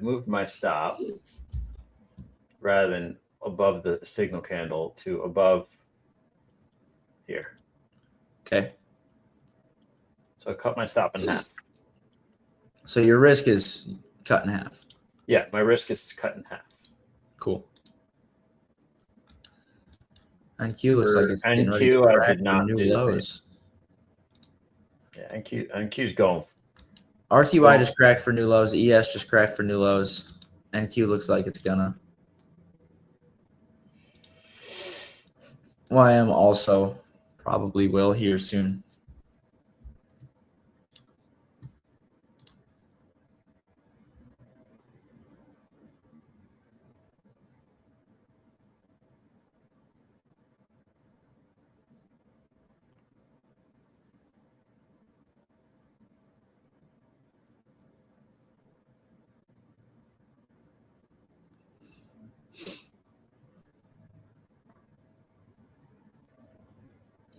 moved my stop rather than above the signal candle to above here. Okay. So I cut my stop in half. So your risk is cut in half. Yeah, my risk is cut in half. Cool. NQ looks like it's getting ready NQ, to I crack did not new do the lows. Yeah, NQ's going. RTY just cracked for new lows. ES just cracked for new lows. NQ looks like it's gonna. YM also probably will here soon.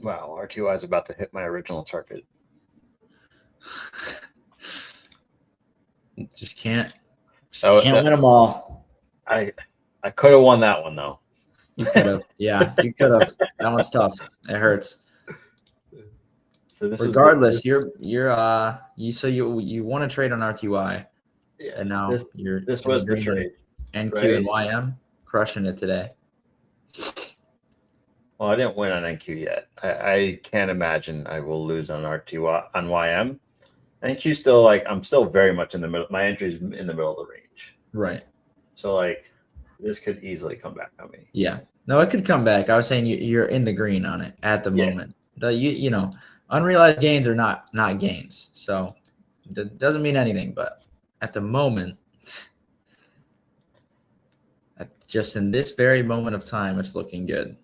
Wow, RTY is about to hit my original target. Just can't So win them all. I could have won that one though. You could have. Yeah, you could have. That one's tough. It hurts. So this regardless, you want to trade on RTY, yeah, and now this was the trade. NQ right? and YM crushing it today. Well, I didn't win on NQ yet. I can't imagine I will lose on RTY on YM. NQ still like I'm still very much in the middle. My entry is in the middle of the range. Right. So like this could easily come back on me. Yeah. No, it could come back. I was saying you're in the green on it at the moment. You know, unrealized gains are not gains. So it doesn't mean anything, but at the moment, just in this very moment of time, it's looking good.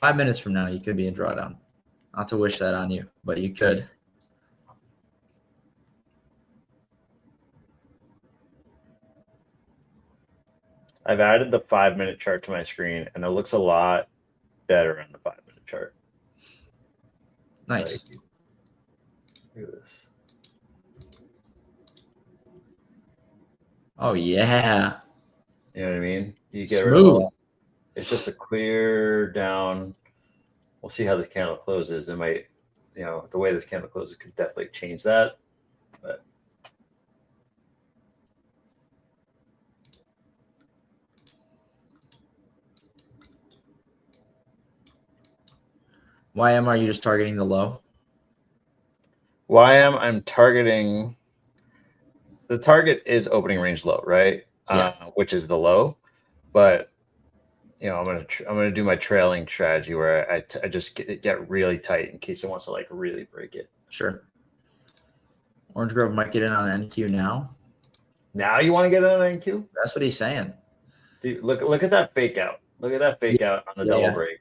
5 minutes from now, you could be in drawdown. Not to wish that on you, but you could. I've added the 5-minute chart to my screen, and it looks a lot better on the 5-minute chart. Nice. Like, look at this. Oh yeah. You know what I mean? You get rid of Smooth. all. It's just a clear down. We'll see how this candle closes. It might, the way this candle closes could definitely change that. But YM, are you just targeting the low? I'm targeting. The target is opening range low, right? Yeah. Which is the low, but I'm gonna do my trailing strategy where I just get really tight in case it wants to like really break it. Sure. Orange Grove might get in on NQ now. Now you want to get it on NQ? That's what he's saying. Dude, look at that fake out. Look at that fake out on the double break.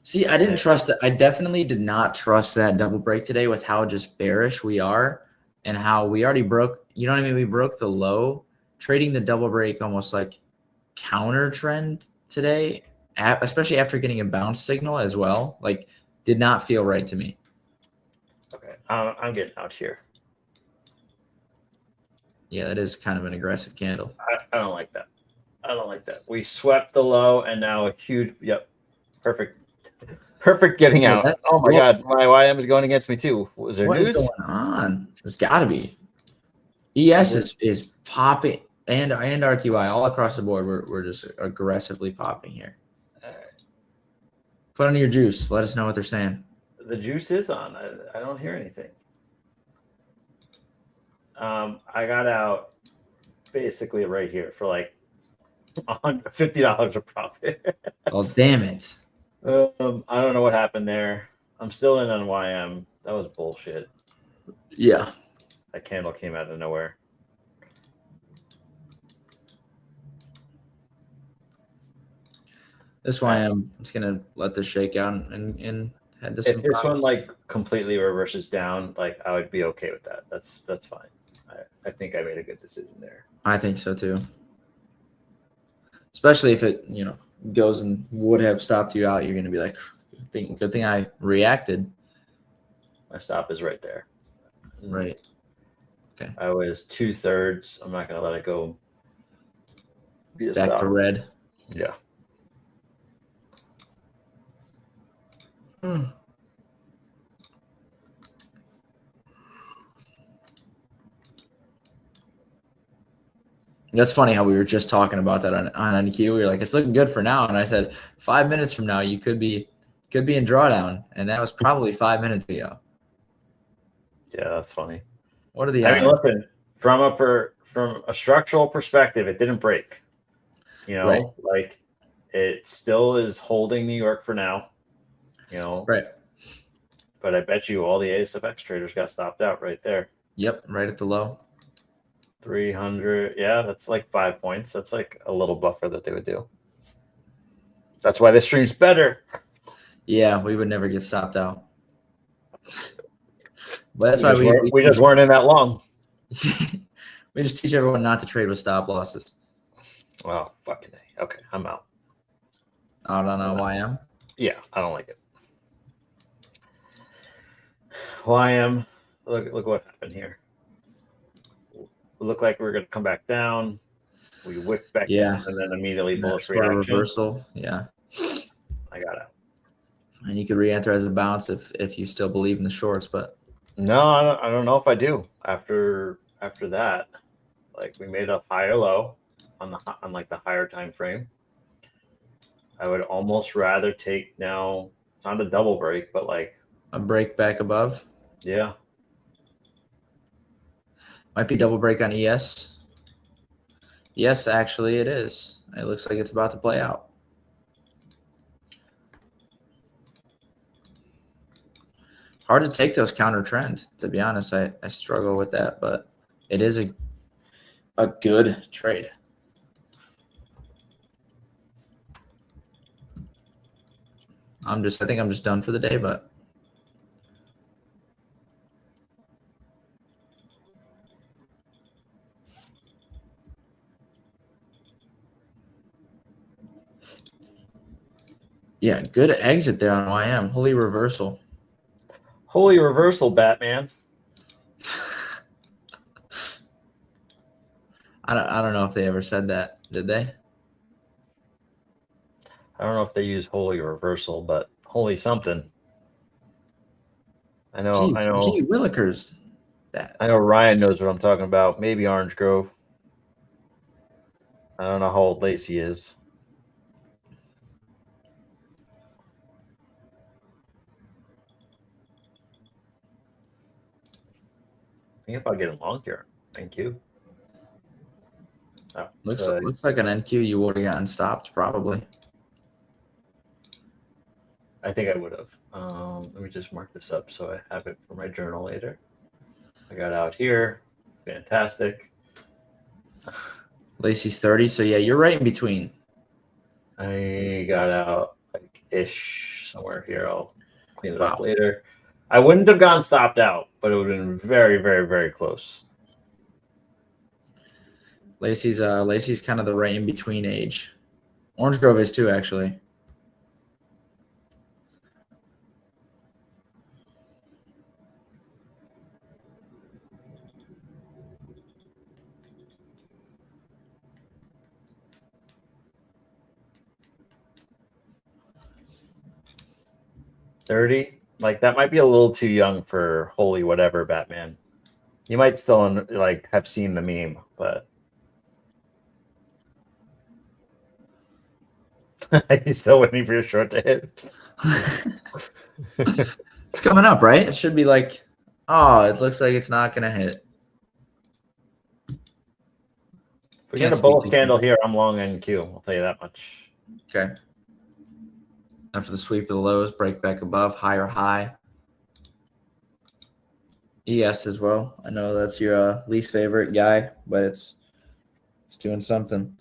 See, I didn't trust that. I definitely did not trust that double break today with how just bearish we are and how we already broke. You know what I mean? We broke the low, trading the double break almost like counter trend today, especially after getting a bounce signal as well. Like, did not feel right to me. Okay, I'm getting out here. Yeah, that is kind of an aggressive candle. I don't like that. I don't like that. We swept the low and now a huge. Yep, perfect getting out. Oh my God, my YM is going against me too. Was there news? What is going on? There's got to be. ES is popping and RTY all across the board. We're just aggressively popping here. All right. Put on your juice. Let us know what they're saying. The juice is on. I don't hear anything. I got out basically right here for like $150 of profit. Oh, damn it. I don't know what happened there. I'm still in on YM. That was bullshit. Yeah. That candle came out of nowhere. That's why I'm just gonna let this shake out and head to some. If this one like completely reverses down, like I would be okay with that. That's fine. I think I made a good decision there. I think so too. Especially if it, goes and would have stopped you out, you're gonna be like, good thing I reacted. My stop is right there. Right. Okay. I was 2/3. I'm not gonna let it go. Back to red. Yeah. That's funny how we were just talking about that on NQ. We were like, it's looking good for now. And I said, 5 minutes from now, you could be in drawdown. And that was probably 5 minutes ago. Yeah, that's funny. What are the listen, from a structural perspective, it didn't break. Right. Like it still is holding New York for now. Right. But I bet you all the ASFX traders got stopped out right there. Yep, right at the low. 300. Yeah, that's like 5 points. That's like a little buffer that they would do. That's why this stream's better. Yeah, we would never get stopped out. But that's we just weren't in that long. We just teach everyone not to trade with stop losses. Well, fucking A. Okay, I'm out. I don't know YM. Yeah, I don't like it. YM. Look what happened here. It looked like we were going to come back down. We whipped back in and then immediately bullish reaction. Reversal. Yeah. I got out. And you could re-enter as a bounce if you still believe in the shorts, but no, I don't know if I do. After that, like we made a higher low on like the higher time frame. I would almost rather take now. It's not a double break, but like a break back above. Yeah. Might be double break on ES. Yes, actually it is. It looks like it's about to play out. Hard to take those counter trend, to be honest. I struggle with that, but it is a good trade. I think I'm just done for the day, but Yeah, good exit there on YM. Holy reversal. Holy reversal, Batman. I don't know if they ever said that. Did they? I don't know if they use holy reversal, but holy something. I know. Gee Willikers. I know Ryan knows what I'm talking about. Maybe Orange Grove. I don't know how old Lacey is. Think about getting long here. Thank you. Oh, Looks like an NQ you would have gotten stopped, probably. I think I would have. Let me just mark this up so I have it for my journal later. I got out here. Fantastic. Lacey's 30, so yeah, you're right in between. I got out like ish somewhere here. I'll clean it up later. I wouldn't have gone stopped out, but it would have been very, very, very close. Lacey's kind of the right in between age. Orange Grove is too, actually. $30, like that might be a little too young for holy whatever, Batman. You might still like have seen the meme, but you still waiting for your short to hit. It's coming up, right? It should be like, oh, it looks like it's not gonna hit. If we get a bullish candle here, I'm long NQ. I'll tell you that much. Okay. After the sweep of the lows, break back above, higher high. ES as well. I know that's your least favorite guy, but it's doing something.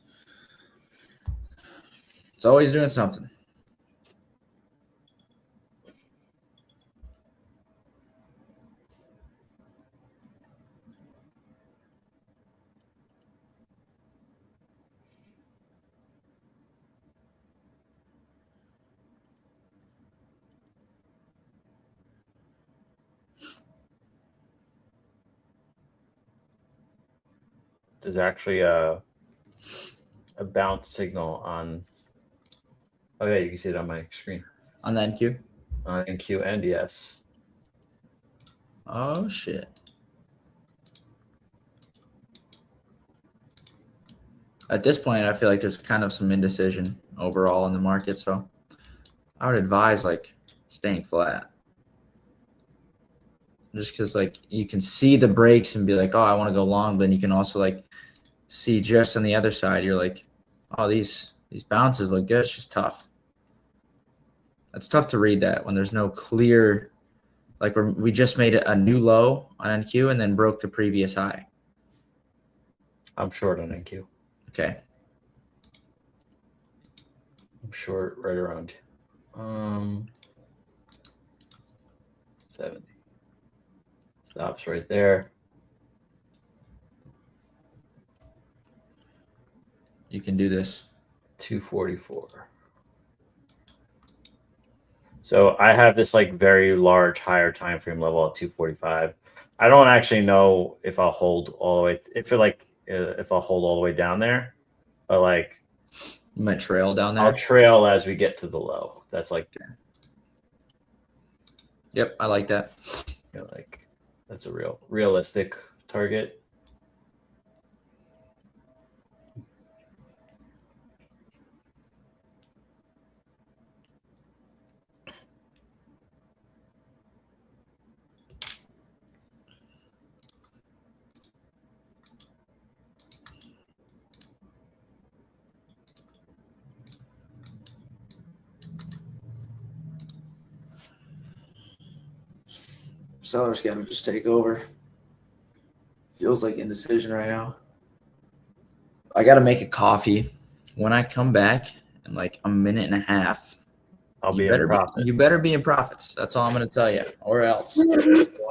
It's always doing something. There's actually a bounce signal on. Oh yeah, you can see it on my screen. On the NQ? On NQ and ES. Oh shit. At this point, I feel like there's kind of some indecision overall in the market, so I would advise like staying flat. Just because like you can see the breaks and be like, oh, I want to go long, but then you can also like see just on the other side, you're like, oh, these bounces look good. It's just tough. It's tough to read that when there's no clear, like we just made a new low on NQ and then broke the previous high. I'm short on NQ. Okay. I'm short right around 70. Stops right there. You can do this. 244. So I have this like very large higher time frame level at 245. I don't actually know if I'll hold all the way. If I'll hold all the way down there, but like you might trail down there. I'll trail as we get to the low. That's like. Yep, I like that. You know, like that's a realistic target. Seller's got to just take over. Feels like indecision right now. I got to make a coffee. When I come back in like a minute and a half, I'll be in profit. You better be in profits. That's all I'm going to tell you, or else.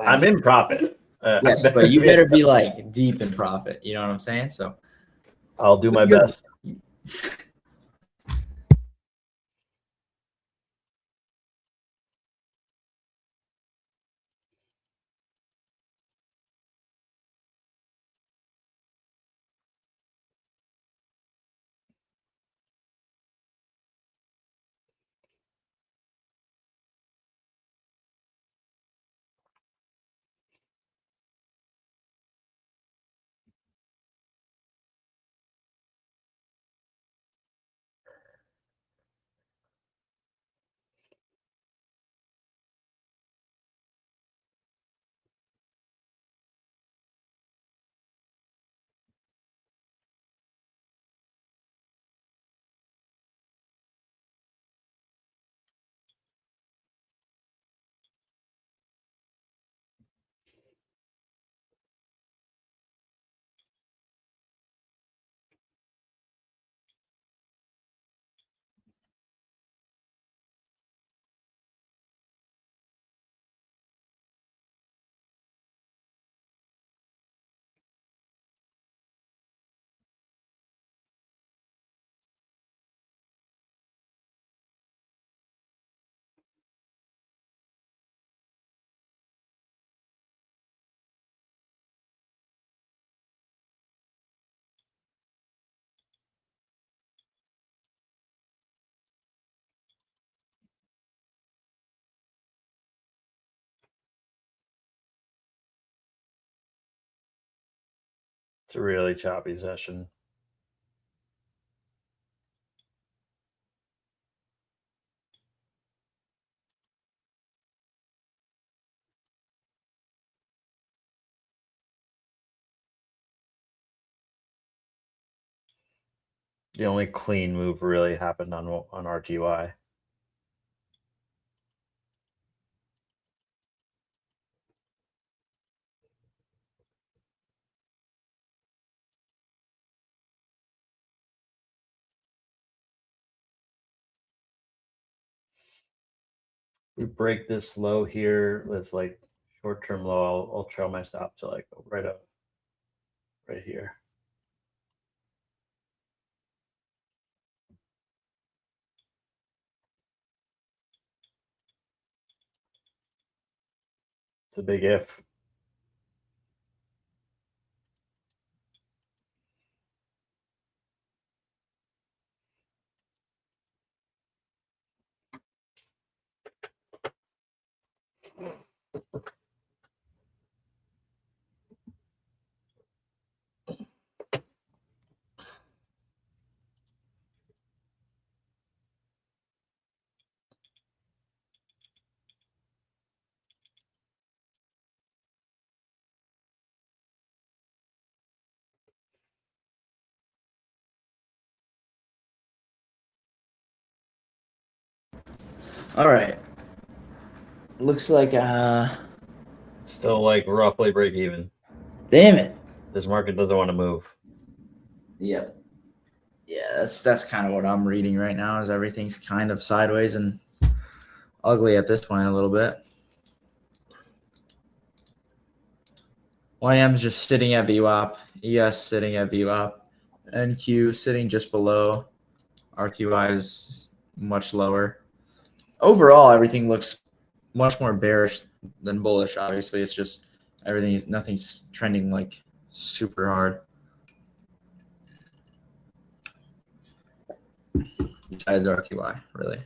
I'm in profit. Yes, but you better be like deep in profit. You know what I'm saying? So I'll do my best. It's a really choppy session. The only clean move really happened on RTY. We break this low here with like short-term low. I'll trail my stop to like right up, right here. It's a big if. All right. Looks like Still like roughly break even. damn it. This market doesn't want to move. Yep. Yeah, that's kind of what I'm reading right now. Is everything's kind of sideways and ugly at this point a little bit. YM's just sitting at VWAP, ES sitting at VWAP, NQ sitting just below. RTY is much lower. Overall, everything looks much more bearish than bullish. Obviously, it's just nothing's trending like super hard. Besides RTY, really.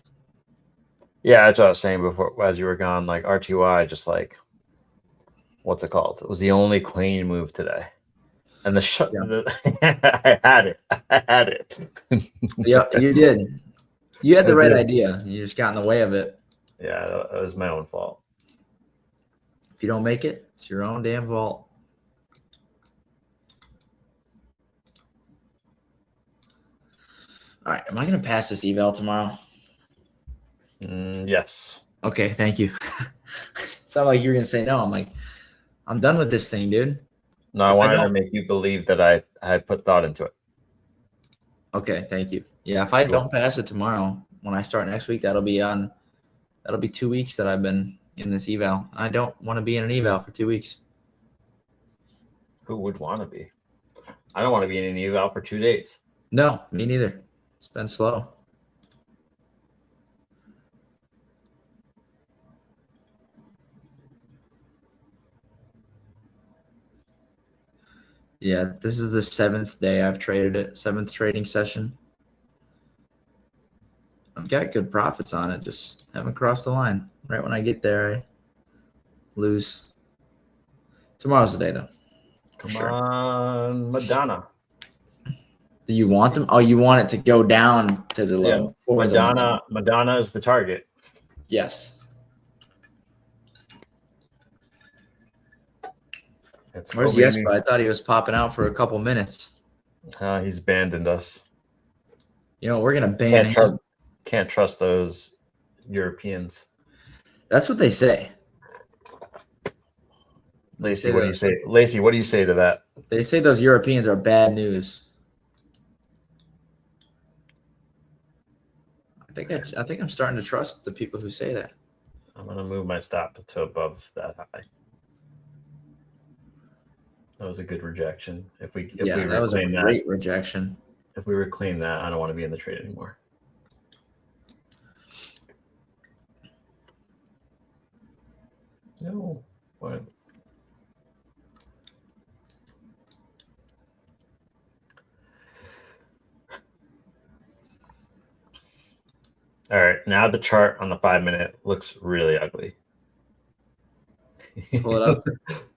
Yeah, that's what I was saying before as you were gone. Like RTY, just like what's it called? It was the only clean move today. And I had it. I had it. Yeah, you did. You had the right idea. You just got in the way of it. Yeah, that was my own fault. If you don't make it, it's your own damn fault. All right, am I going to pass this eval tomorrow? Yes. Okay, thank you. Sounded like you were going to say no. I'm like, I'm done with this thing, dude. No, I wanted to make you believe that I had put thought into it. Okay, thank you. Yeah, if I don't pass it tomorrow, when I start next week, that'll be 2 weeks that I've been in this eval. I don't want to be in an eval for 2 weeks. Who would want to be? I don't want to be in an eval for 2 days. No, me neither. It's been slow. Yeah, this is the 7th day I've traded it, 7th trading session. I've got good profits on it, just haven't crossed the line. Right when I get there, I lose. Tomorrow's the day, though. Come on, Madonna. Do you want them? Oh, you want it to go down to the low. Yeah. Madonna is the target. Yes. Where's Jesper? I thought he was popping out for a couple minutes. He's abandoned us. You know, we're going to ban him. Can't trust those Europeans. That's what they say. Lacey, what do you say? Lacey, what do you say to that? They say those Europeans are bad news. I think I'm starting to trust the people who say that. I'm gonna move my stop to above that high. That was a good rejection. That was a great rejection. If we reclaim that, I don't want to be in the trade anymore. No. What? All right, now the chart on the 5-minute looks really ugly. Pull it up.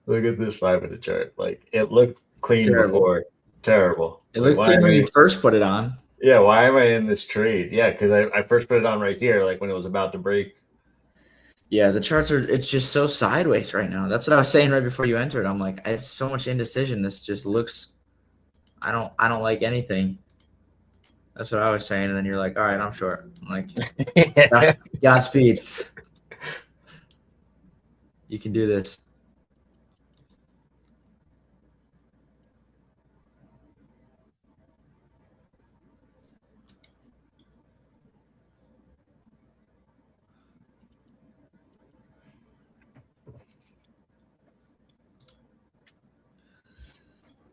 Look at this 5-minute chart. Like it looked clean Terrible. before. Terrible. It Like, looked clean when you first put it on. Yeah, why am I in this trade? Yeah, because I first put it on right here, like when it was about to break. Yeah, the charts it's just so sideways right now. That's what I was saying right before you entered. I'm like, it's so much indecision. This just looks, I don't like anything. That's what I was saying. And then you're like, all right, I'm short. I'm like, Godspeed. You can do this.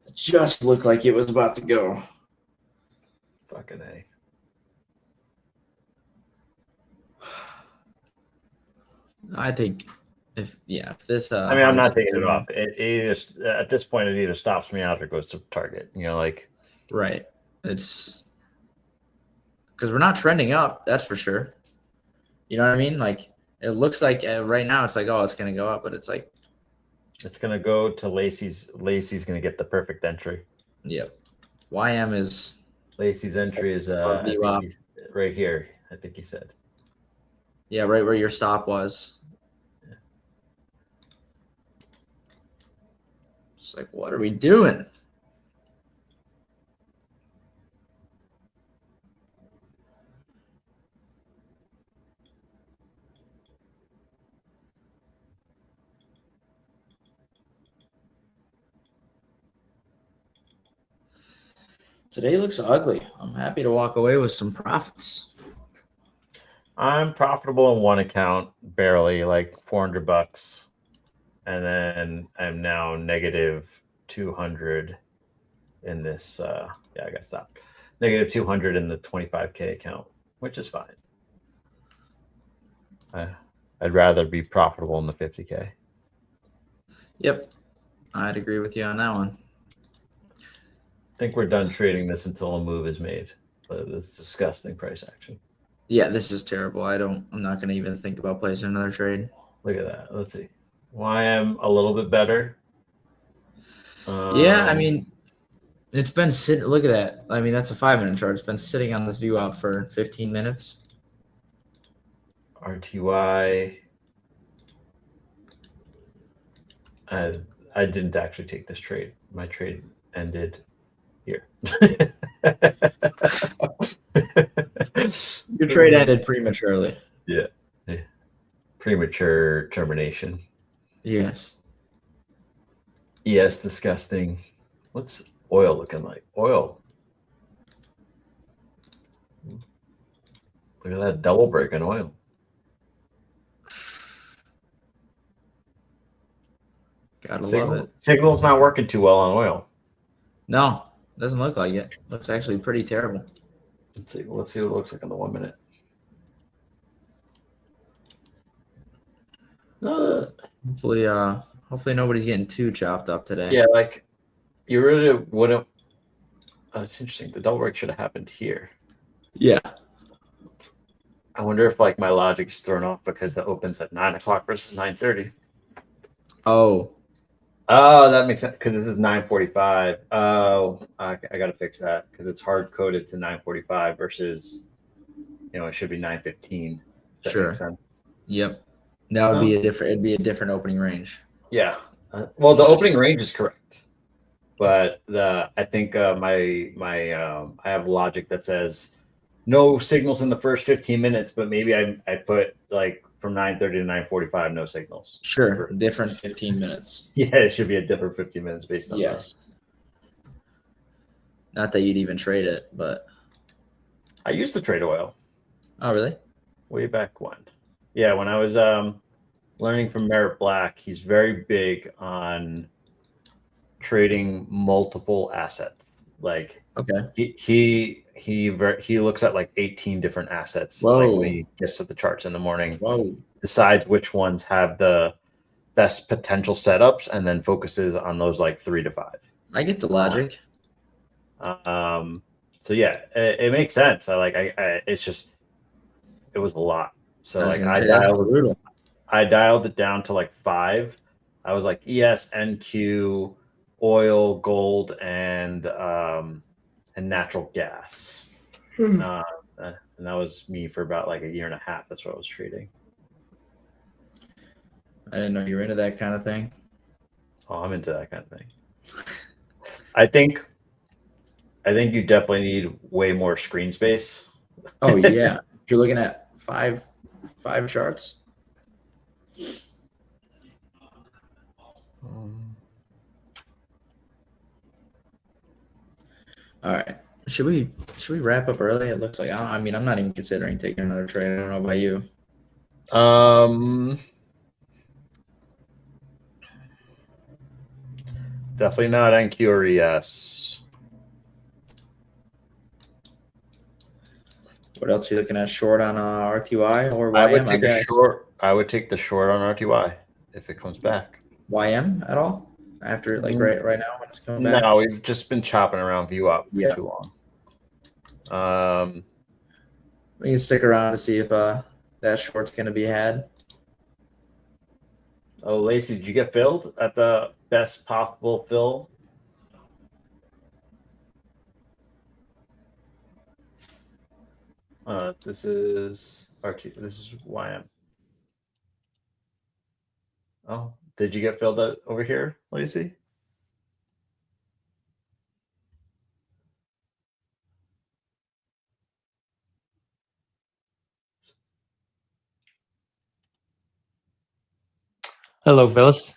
It just looked like it was about to go. Fucking A. I think if this I mean, I'm not taking it off. It either, at this point, it either stops me out or goes to target. You know, like right. It's because we're not trending up. That's for sure. You know what I mean? Like it looks like right now it's like, oh, it's gonna go up, but it's like it's gonna go to Lacey's. Lacey's gonna get the perfect entry. Yep. YM is Lacey's entry is I think he's right here. I think he said. Yeah, right where your stop was. Yeah. It's like, what are we doing? Today looks ugly. I'm happy to walk away with some profits. I'm profitable in one account, barely, like $400, and then I'm now negative 200 in this. Yeah, I got stopped. Negative 200 in the 25K account, which is fine. I'd rather be profitable in the 50K. Yep, I'd agree with you on that one. I think we're done trading this until a move is made. This disgusting price action. Yeah, this is terrible. I'm not going to even think about placing another trade. Look at that. Let's see. YM a little bit better. Yeah, I mean, it's been sitting. Look at that. I mean, that's a 5-minute chart. It's been sitting on this view out for 15 minutes. RTY. I didn't actually take this trade. My trade ended here. Your trade ended prematurely. Yeah. Premature termination. Yes. Yes, disgusting. What's oil looking like? Oil. Look at that double break in oil. Gotta love it. Signal's not working too well on oil. No, doesn't look like it. Looks actually pretty terrible. Let's see what it looks like on the 1 minute. Hopefully nobody's getting too chopped up today. Yeah, like you really wouldn't. It's interesting. The double break should have happened here. Yeah. I wonder if like my logic is thrown off because the opens at 9 o'clock versus 9:30. Oh, that makes sense because this is 9:45. Oh, I got to fix that because it's hard coded to 9:45 versus, it should be 9:15. Sure. Makes sense. Yep. That would be it'd be a different opening range. Yeah. Well, the opening range is correct, but I think I have logic that says no signals in the first 15 minutes, but maybe I put like from 9:30 to 9:45, no signals. Sure, different 15 minutes. Yeah, it should be a different 15 minutes based on yes. Not that you'd even trade it, but I used to trade oil. Oh, really? Way back when. Yeah, when I was learning from Merritt Black, he's very big on trading multiple assets. Like, okay, he looks at like 18 different assets. Whoa. Like when he gets to the charts in the morning. Whoa. Decides which ones have the best potential setups, and then focuses on those like 3 to 5. I get the logic. So yeah, it makes sense. It's just it was a lot. So like I dialed it down to like 5, I was like ES, NQ, oil, gold, and natural gas. And that was me for about like a year and a half. That's what I was trading. I didn't know you were into that kind of thing. Oh, I'm into that kind of thing. I think you definitely need way more screen space. Oh yeah, if you're looking at five charts. All right. Should we wrap up early? It looks like I mean I'm not even considering taking another trade. I don't know about you. Definitely not NQ or ES. What else are you looking at? Short on RTY or YM? I would take a short. I would take the short on RTY if it comes back. YM at all? After right now when it's coming back? No, we've just been chopping around view up for too long. We can stick around to see if that short's going to be had. Oh, Lacey, did you get filled at the best possible fill? This is RT. This is YM. Oh, did you get filled over here, Lacey? Hello, Phyllis.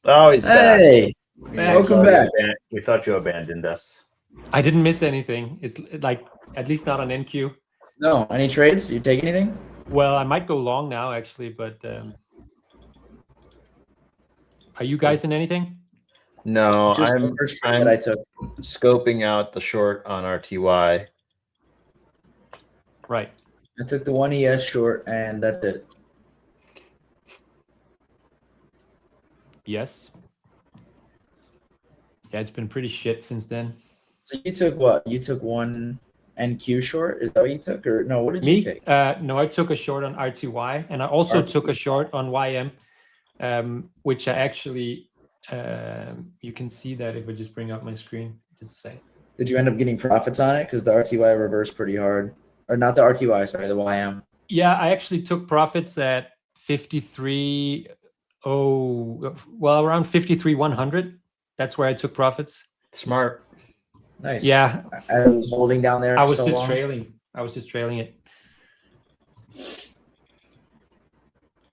Oh, he's back. Hey, welcome back. We thought you abandoned us. I didn't miss anything. It's like at least not on NQ. No, any trades? You take anything? Well, I might go long now actually, but are you guys in anything? No, Just the first trade that I took. Scoping out the short on RTY. Right. I took the 1 ES short, and that's it. Yes. Yeah, it's been pretty shit since then. So you took what? You took 1 NQ short? Is that what you took? Or no, what did you take? No, I took a short on RTY, and I also took a short on YM, which I actually, you can see that if I just bring up my screen, just a second. Did you end up getting profits on it? Because the RTY reversed pretty hard. Or not the RTY, sorry, the YM. Yeah, I actually took profits at 53. Around 53,100. That's where I took profits. Smart. Nice. Yeah. I was holding down there. I was just trailing. I was just trailing it.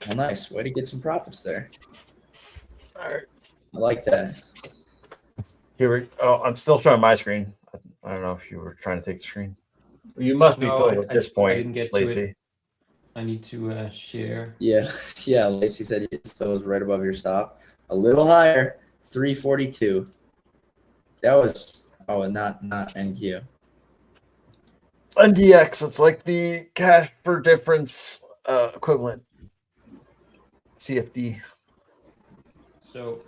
Well, nice. Way to get some profits there. All right. I like that. I'm still showing my screen. I don't know if you were trying to take the screen. You must be filled at this point. I didn't get Lacey. to it. I need to share. Yeah. Lacey said it was right above your stop. A little higher, 342. That was not NQ. NDX. It's like the cash for difference equivalent. CFD. So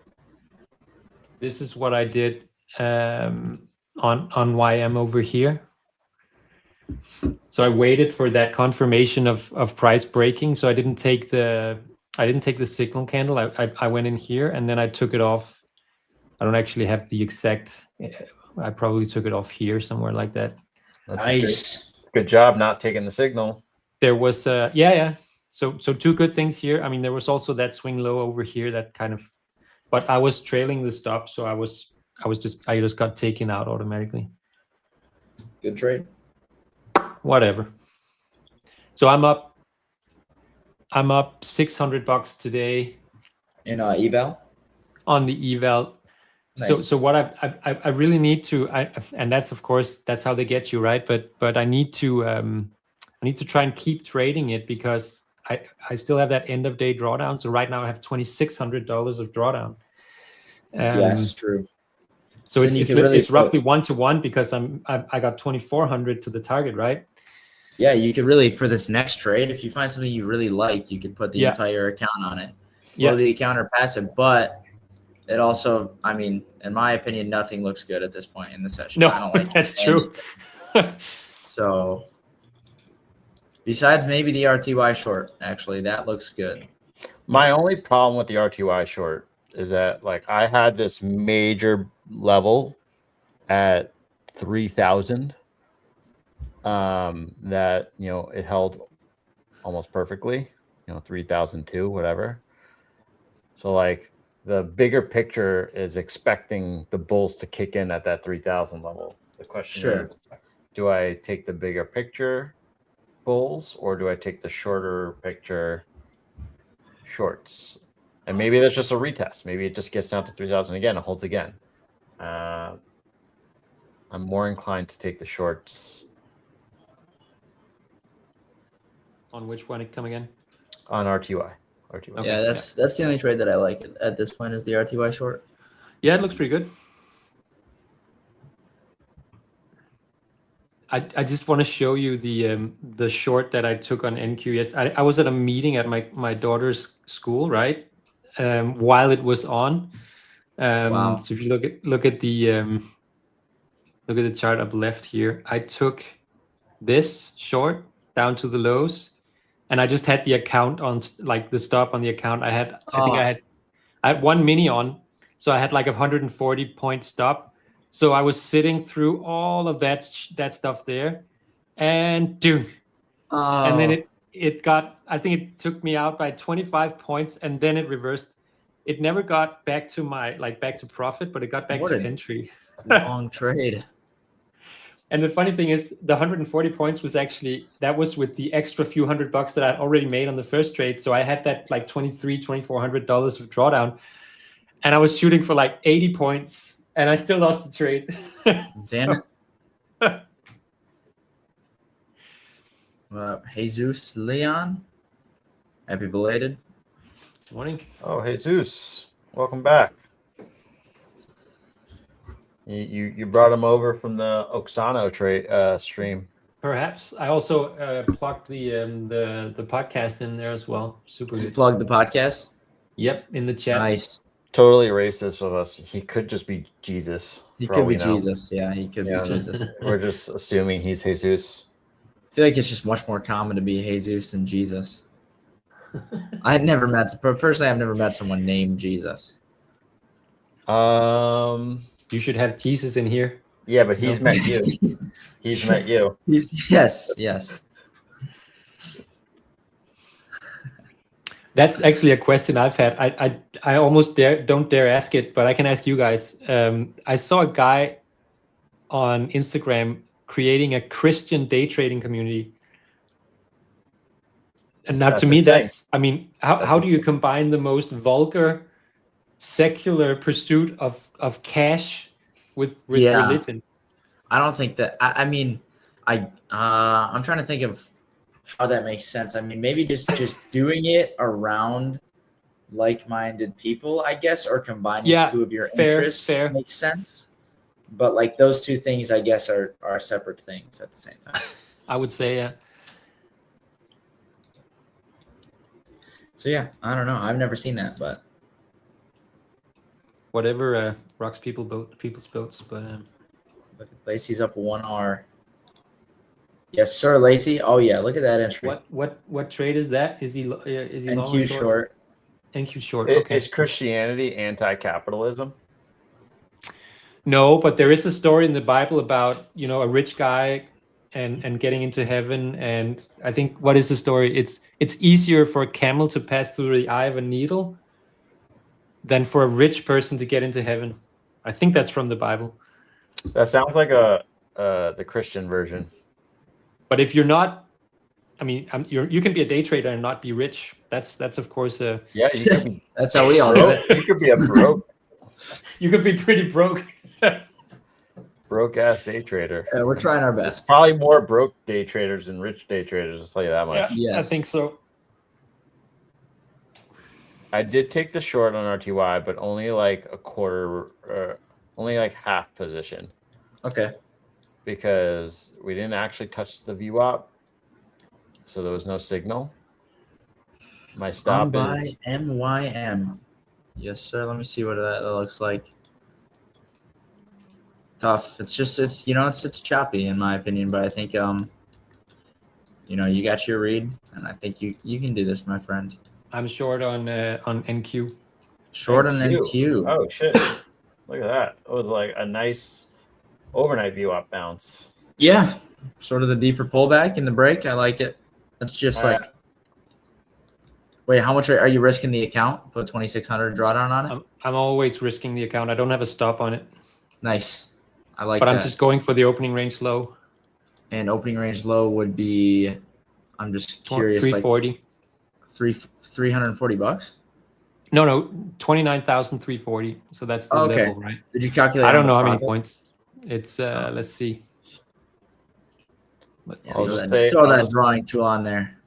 this is what I did on YM over here. So I waited for that confirmation of price breaking. So I didn't take the signal candle. I went in here and then I took it off. I don't actually have the exact. I probably took it off here somewhere like that. That's nice. Good job not taking the signal. There was yeah. So two good things here. I mean, there was also that swing low over here that kind of, but I was trailing the stop, so I just got taken out automatically. Good trade. Whatever. So I'm up $600 today. In eval? On the eval. Nice. So what I really need to, and that's of course that's how they get you, right? But I need to try and keep trading it because I still have that end of day drawdown. So right now I have $2,600 of drawdown. Yes, true. So it's roughly 1-to-1 because I got 2,400 to the target, right? Yeah, you could really, for this next trade, if you find something you really like, you could put the entire account on it. Or the account or passive, but it also, I mean, in my opinion, nothing looks good at this point in the session. No, I don't like that's true. So besides maybe the RTY short, actually, that looks good. My only problem with the RTY short is that like I had this major level at 3,000 that it held almost perfectly, 3,002, whatever. So like the bigger picture is expecting the bulls to kick in at that 3,000 level. The question is, do I take the bigger picture bulls or do I take the shorter picture shorts? And maybe that's just a retest. Maybe it just gets down to 3,000 again and holds again. I'm more inclined to take the shorts. On which one it come again? On RTY. Okay. Yeah, that's the only trade that I like at this point is the RTY short. Yeah, it looks pretty good. I just want to show you the short that I took on NQ. Yes, I was at a meeting at my daughter's school, right? While it was on. Wow. So if you look at the chart up left here, I took this short down to the lows, and I just had the account on, like the stop on the account. I think I had one mini on, so I had like 140 point stop. So I was sitting through all of that stuff there, and and then it got, I think it took me out by 25 points, and then it reversed. It never got back to back to profit, but it got back to entry. Long trade. And the funny thing is, the 140 points was that was with the extra few $100 that I'd already made on the first trade. So I had that like $2,400 of drawdown, and I was shooting for like 80 points. And I still lost the trade. Damn it. Jesus Leon. Happy belated. Morning. Oh, Jesus. Welcome back. You brought him over from the Oxano stream. Perhaps. I also plugged the podcast in there as well. Super good. Plug the podcast? Yep, in the chat. Nice. Totally racist of us. He could just be Jesus. He could be Jesus. Yeah, he could be Jesus. We're just assuming he's Jesus. I feel like it's just much more common to be Jesus than Jesus. I've never met someone named Jesus. You should have Jesus in here. Yeah, but he's met you. He's met you. Yes. That's actually a question I've had. I almost don't dare ask it, but I can ask you guys. I saw a guy on Instagram creating a Christian day trading community. And now to me, how do you combine the most vulgar, secular pursuit of cash with religion? I don't think that, I'm trying to think of how that makes sense. I mean, maybe just doing it around like-minded people, I guess, or combining two of your interests makes sense. But like those two things, I guess, are separate things at the same time. I would say, yeah. So yeah, I don't know. I've never seen that, but whatever rocks people's boats. But look at Lacey's up 1R. Yes, sir, Lacey. Oh yeah, look at that entry. What trade is that? Is he NQ long or short? NQ short. Okay. Is Christianity anti-capitalism? No, but there is a story in the Bible about a rich guy and getting into heaven. And I think, what is the story? It's easier for a camel to pass through the eye of a needle than for a rich person to get into heaven. I think that's from the Bible. That sounds like the Christian version. But if you're not, you can be a day trader and not be rich. That's of course yeah. You could be, that's how we all do it. You could be a broke. You could be pretty broke. Broke ass day trader. Yeah, we're trying our best. Probably more broke day traders than rich day traders. I'll tell you that much. Yeah, yes. I think so. I did take the short on RTY, but only like a quarter, only like half position. Okay. Because we didn't actually touch the VWAP, so there was no signal. My stop is MYM. Yes, sir. Let me see what that looks like. Tough. It's choppy in my opinion, but I think you got your read, and I think you can do this, my friend. I'm short on NQ. Short on NQ. Oh shit! Look at that. It was like a nice overnight view up bounce. Yeah, sort of the deeper pullback in the break. I like it. That's just All like. right. Wait, how much are you risking the account? Put 2,600 drawdown on it. I'm always risking the account. I don't have a stop on it. Nice. I like but that. I'm just going for the opening range low. And opening range low would be, I'm just curious, 340. Like $340? No, 29,340. So that's the Okay. level, right? Did you calculate? I don't know how much many profit? points. It's let's see. I'll just say throw that drawing tool on there.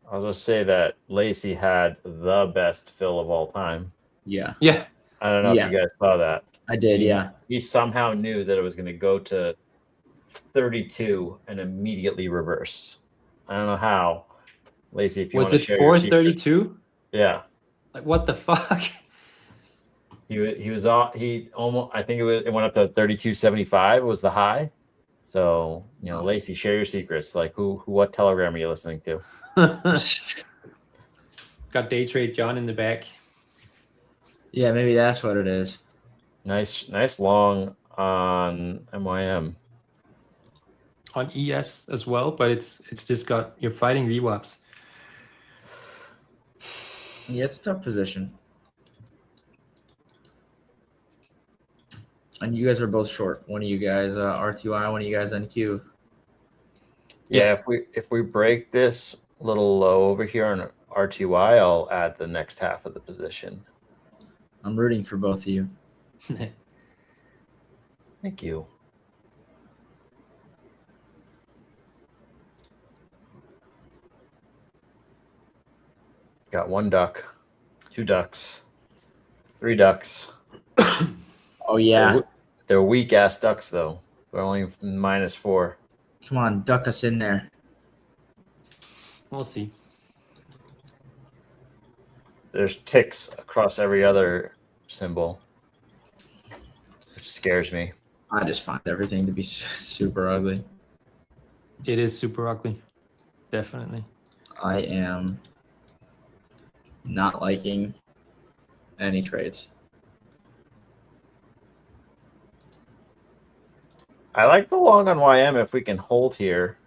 I'll just say that Lacey had the best fill of all time. Yeah. Yeah. I don't know if you guys saw that. I did, yeah. He somehow knew that it was going to go to 32 and immediately reverse. I don't know how. Lacey, if you want to share your secret. 432? Yeah. Like what the fuck? He was almost, I think it went up to 32.75 was the high. So, Lacey, share your secrets. Like what Telegram are you listening to? Got day trade John in the back. Yeah, maybe that's what it is. Nice long on MYM. On ES as well, but it's just got, you're fighting VWAPs. Yeah, it's a tough position. And you guys are both short. One of you guys RTY, one of you guys NQ. Yeah, if we break this little low over here on RTY, I'll add the next half of the position. I'm rooting for both of you. Thank you. Got 1 duck, 2 ducks, 3 ducks. Oh, yeah. They're weak ass ducks, though. They're only -4. Come on, duck us in there. We'll see. There's ticks across every other symbol, which scares me. I just find everything to be super ugly. It is super ugly. Definitely. I am not liking any trades. I like the long on YM if we can hold here.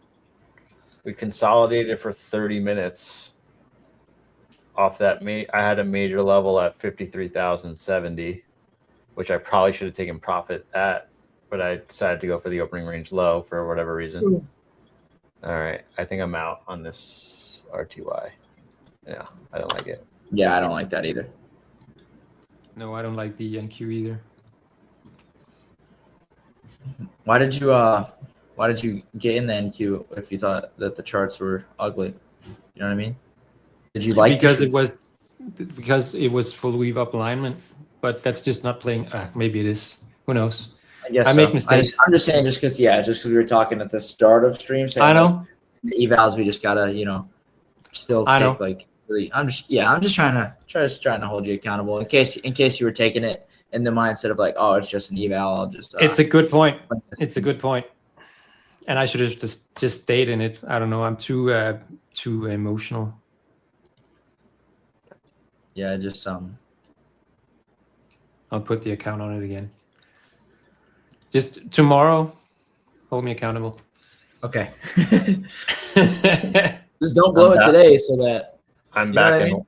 We consolidated for 30 minutes off that. I had a major level at 53,070, which I probably should have taken profit at, but I decided to go for the opening range low for whatever reason. Ooh. All right. I think I'm out on this RTY. Yeah, I don't like it. Yeah, I don't like that either. No, I don't like the NQ either. Why did you get in the NQ if you thought that the charts were ugly? You know what I mean? Did you like because it was full weave up alignment, but that's just not playing. Maybe it is. Who knows? I guess I make mistakes. I'm just saying, just because we were talking at the start of stream, saying I know the evals we just gotta still take like really. I'm just trying to hold you accountable in case you were taking it in the mindset of like, oh, it's just an eval. I'll just. It's a good point. It's a good point. And I should have just stayed in it. I don't know. I'm too emotional. Yeah, just I'll put the account on it again. Just tomorrow, hold me accountable. Okay. Just don't blow it today, so that I'm back in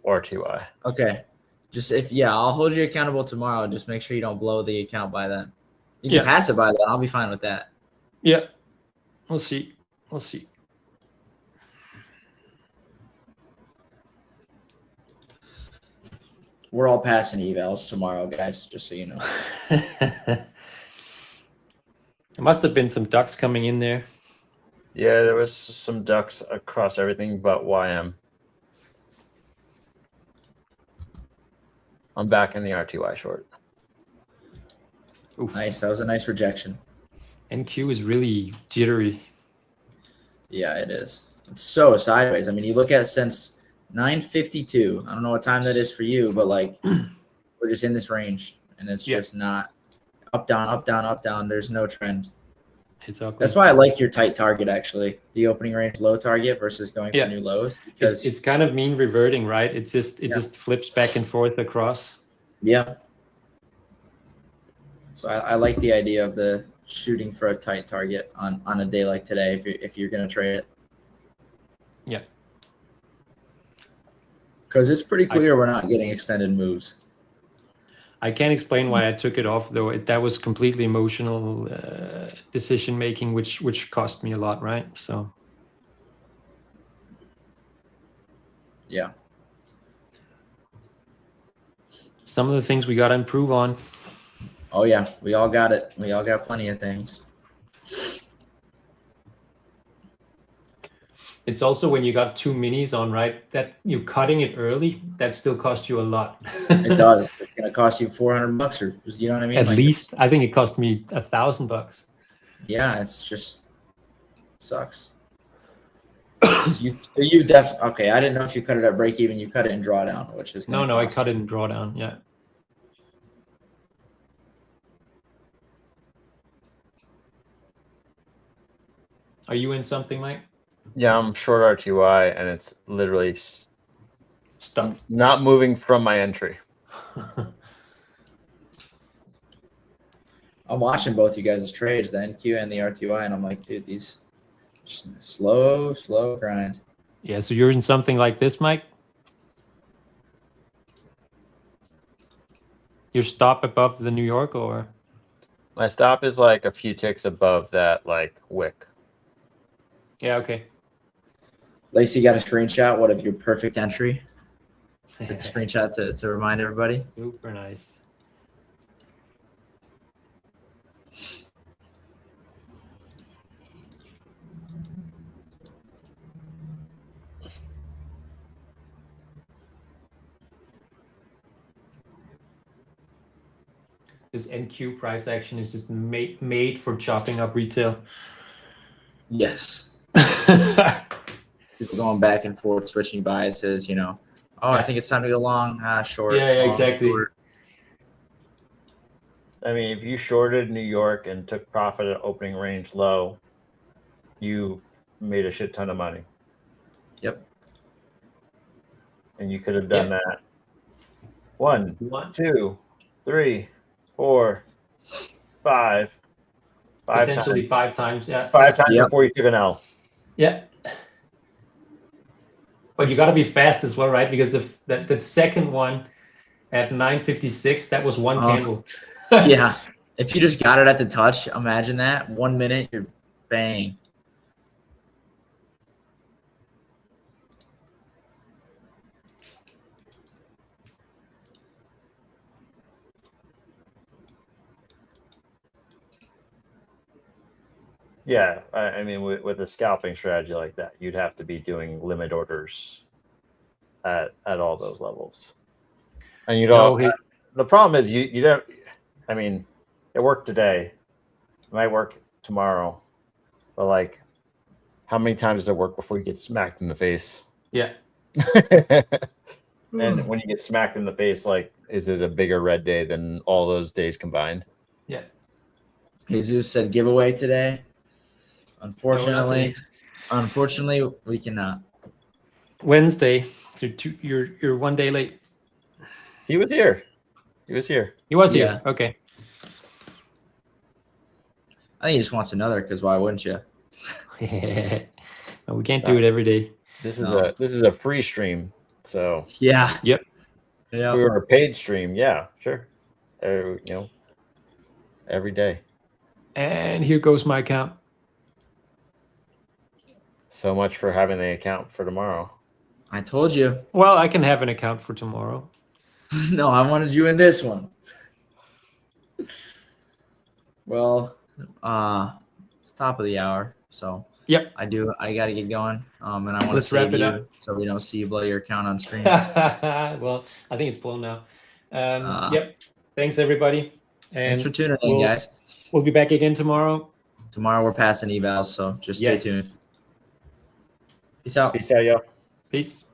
RTY. Okay. Just I'll hold you accountable tomorrow. Just make sure you don't blow the account by then. You can pass it by then. I'll be fine with that. Yeah. We'll see. We'll see. We're all passing evals tomorrow, guys, just so you know. There must have been some ducks coming in there. Yeah, there was some ducks across everything but YM. I'm back in the RTY short. Oof. Nice. That was a nice rejection. NQ is really jittery. Yeah, it is. It's so sideways. I mean, you look at since 9:52. I don't know what time that is for you, but like we're just in this range, and it's just not up, down, up, down, up, down. There's no trend. It's ugly. That's why I like your tight target, actually, the opening range low target versus going for new lows, because it's kind of mean reverting, right? It just flips back and forth across. Yeah. So I like the idea of the shooting for a tight target on a day like today if you're going to trade it. Yeah. Because it's pretty clear we're not getting extended moves. I can't explain why I took it off though. That was completely emotional decision making, which cost me a lot, right? So yeah, some of the things we got to improve on. Oh yeah, we all got it. We all got plenty of things. It's also when you got 2 minis on, right? That you're cutting it early, that still costs you a lot. It does. It's gonna cost you $400 or you know what I mean? At least I think it cost me $1,000. Yeah, it's just sucks. you definitely okay. I didn't know if you cut it at break even. You cut it in drawdown, which is no. I cut it in drawdown. Yeah. Are you in something, Mike? Yeah, I'm short RTY, and it's literally Stuck. not moving from my entry. I'm watching both you guys' trades, the NQ and the RTY, and I'm like, dude, these just slow grind. Yeah, so you're in something like this, Mike? Your stop above the New York, or? My stop is like a few ticks above that, like wick. Yeah, okay. Lacey got a screenshot. What of your perfect entry? Took a screenshot to remind everybody. Super nice. This NQ price action is just made for chopping up retail. Yes. People going back and forth, switching biases, you know. Oh, I think it's time to go long, short. Yeah, long, exactly. Short. I mean, if you shorted New York and took profit at opening range low, you made a shit ton of money. Yep. And you could have done that. 1, 2, 3, 4, 5. Potentially 5 times. Yeah. 5 times before you took an L. Yeah. But you got to be fast as well, right? Because the second one at 9:56, that was one candle. Yeah. If you just got it at the touch, imagine that. 1 minute, you're bang. Yeah, I mean, with a scalping strategy like that, you'd have to be doing limit orders at all those levels. And you don't. The problem is you don't. I mean, it worked today. It might work tomorrow, but like, how many times does it work before you get smacked in the face? Yeah. And when you get smacked in the face, like, is it a bigger red day than all those days combined? Yeah. Jesus said giveaway today. Unfortunately, we cannot. Wednesday, you're 1 day late. He was here. He was here. He was here. Okay. I think he just wants another because why wouldn't you? We can't do it every day. This is a free stream, so yeah. Yep. Yeah. If we were a paid stream, yeah, sure. You know, every day. And here goes my account. So much for having the account for tomorrow. I told you. Well, I can have an account for tomorrow. No, I wanted you in this one. Well, it's top of the hour, so yep. I got to get going. And I want to wrap it you up so we don't see you blow your account on stream. Well, I think it's blown now. Yep. Thanks everybody. And thanks for tuning in, guys. We'll be back again tomorrow. Tomorrow we're passing evals, so just stay tuned. Peace out. Peace out, y'all. Peace.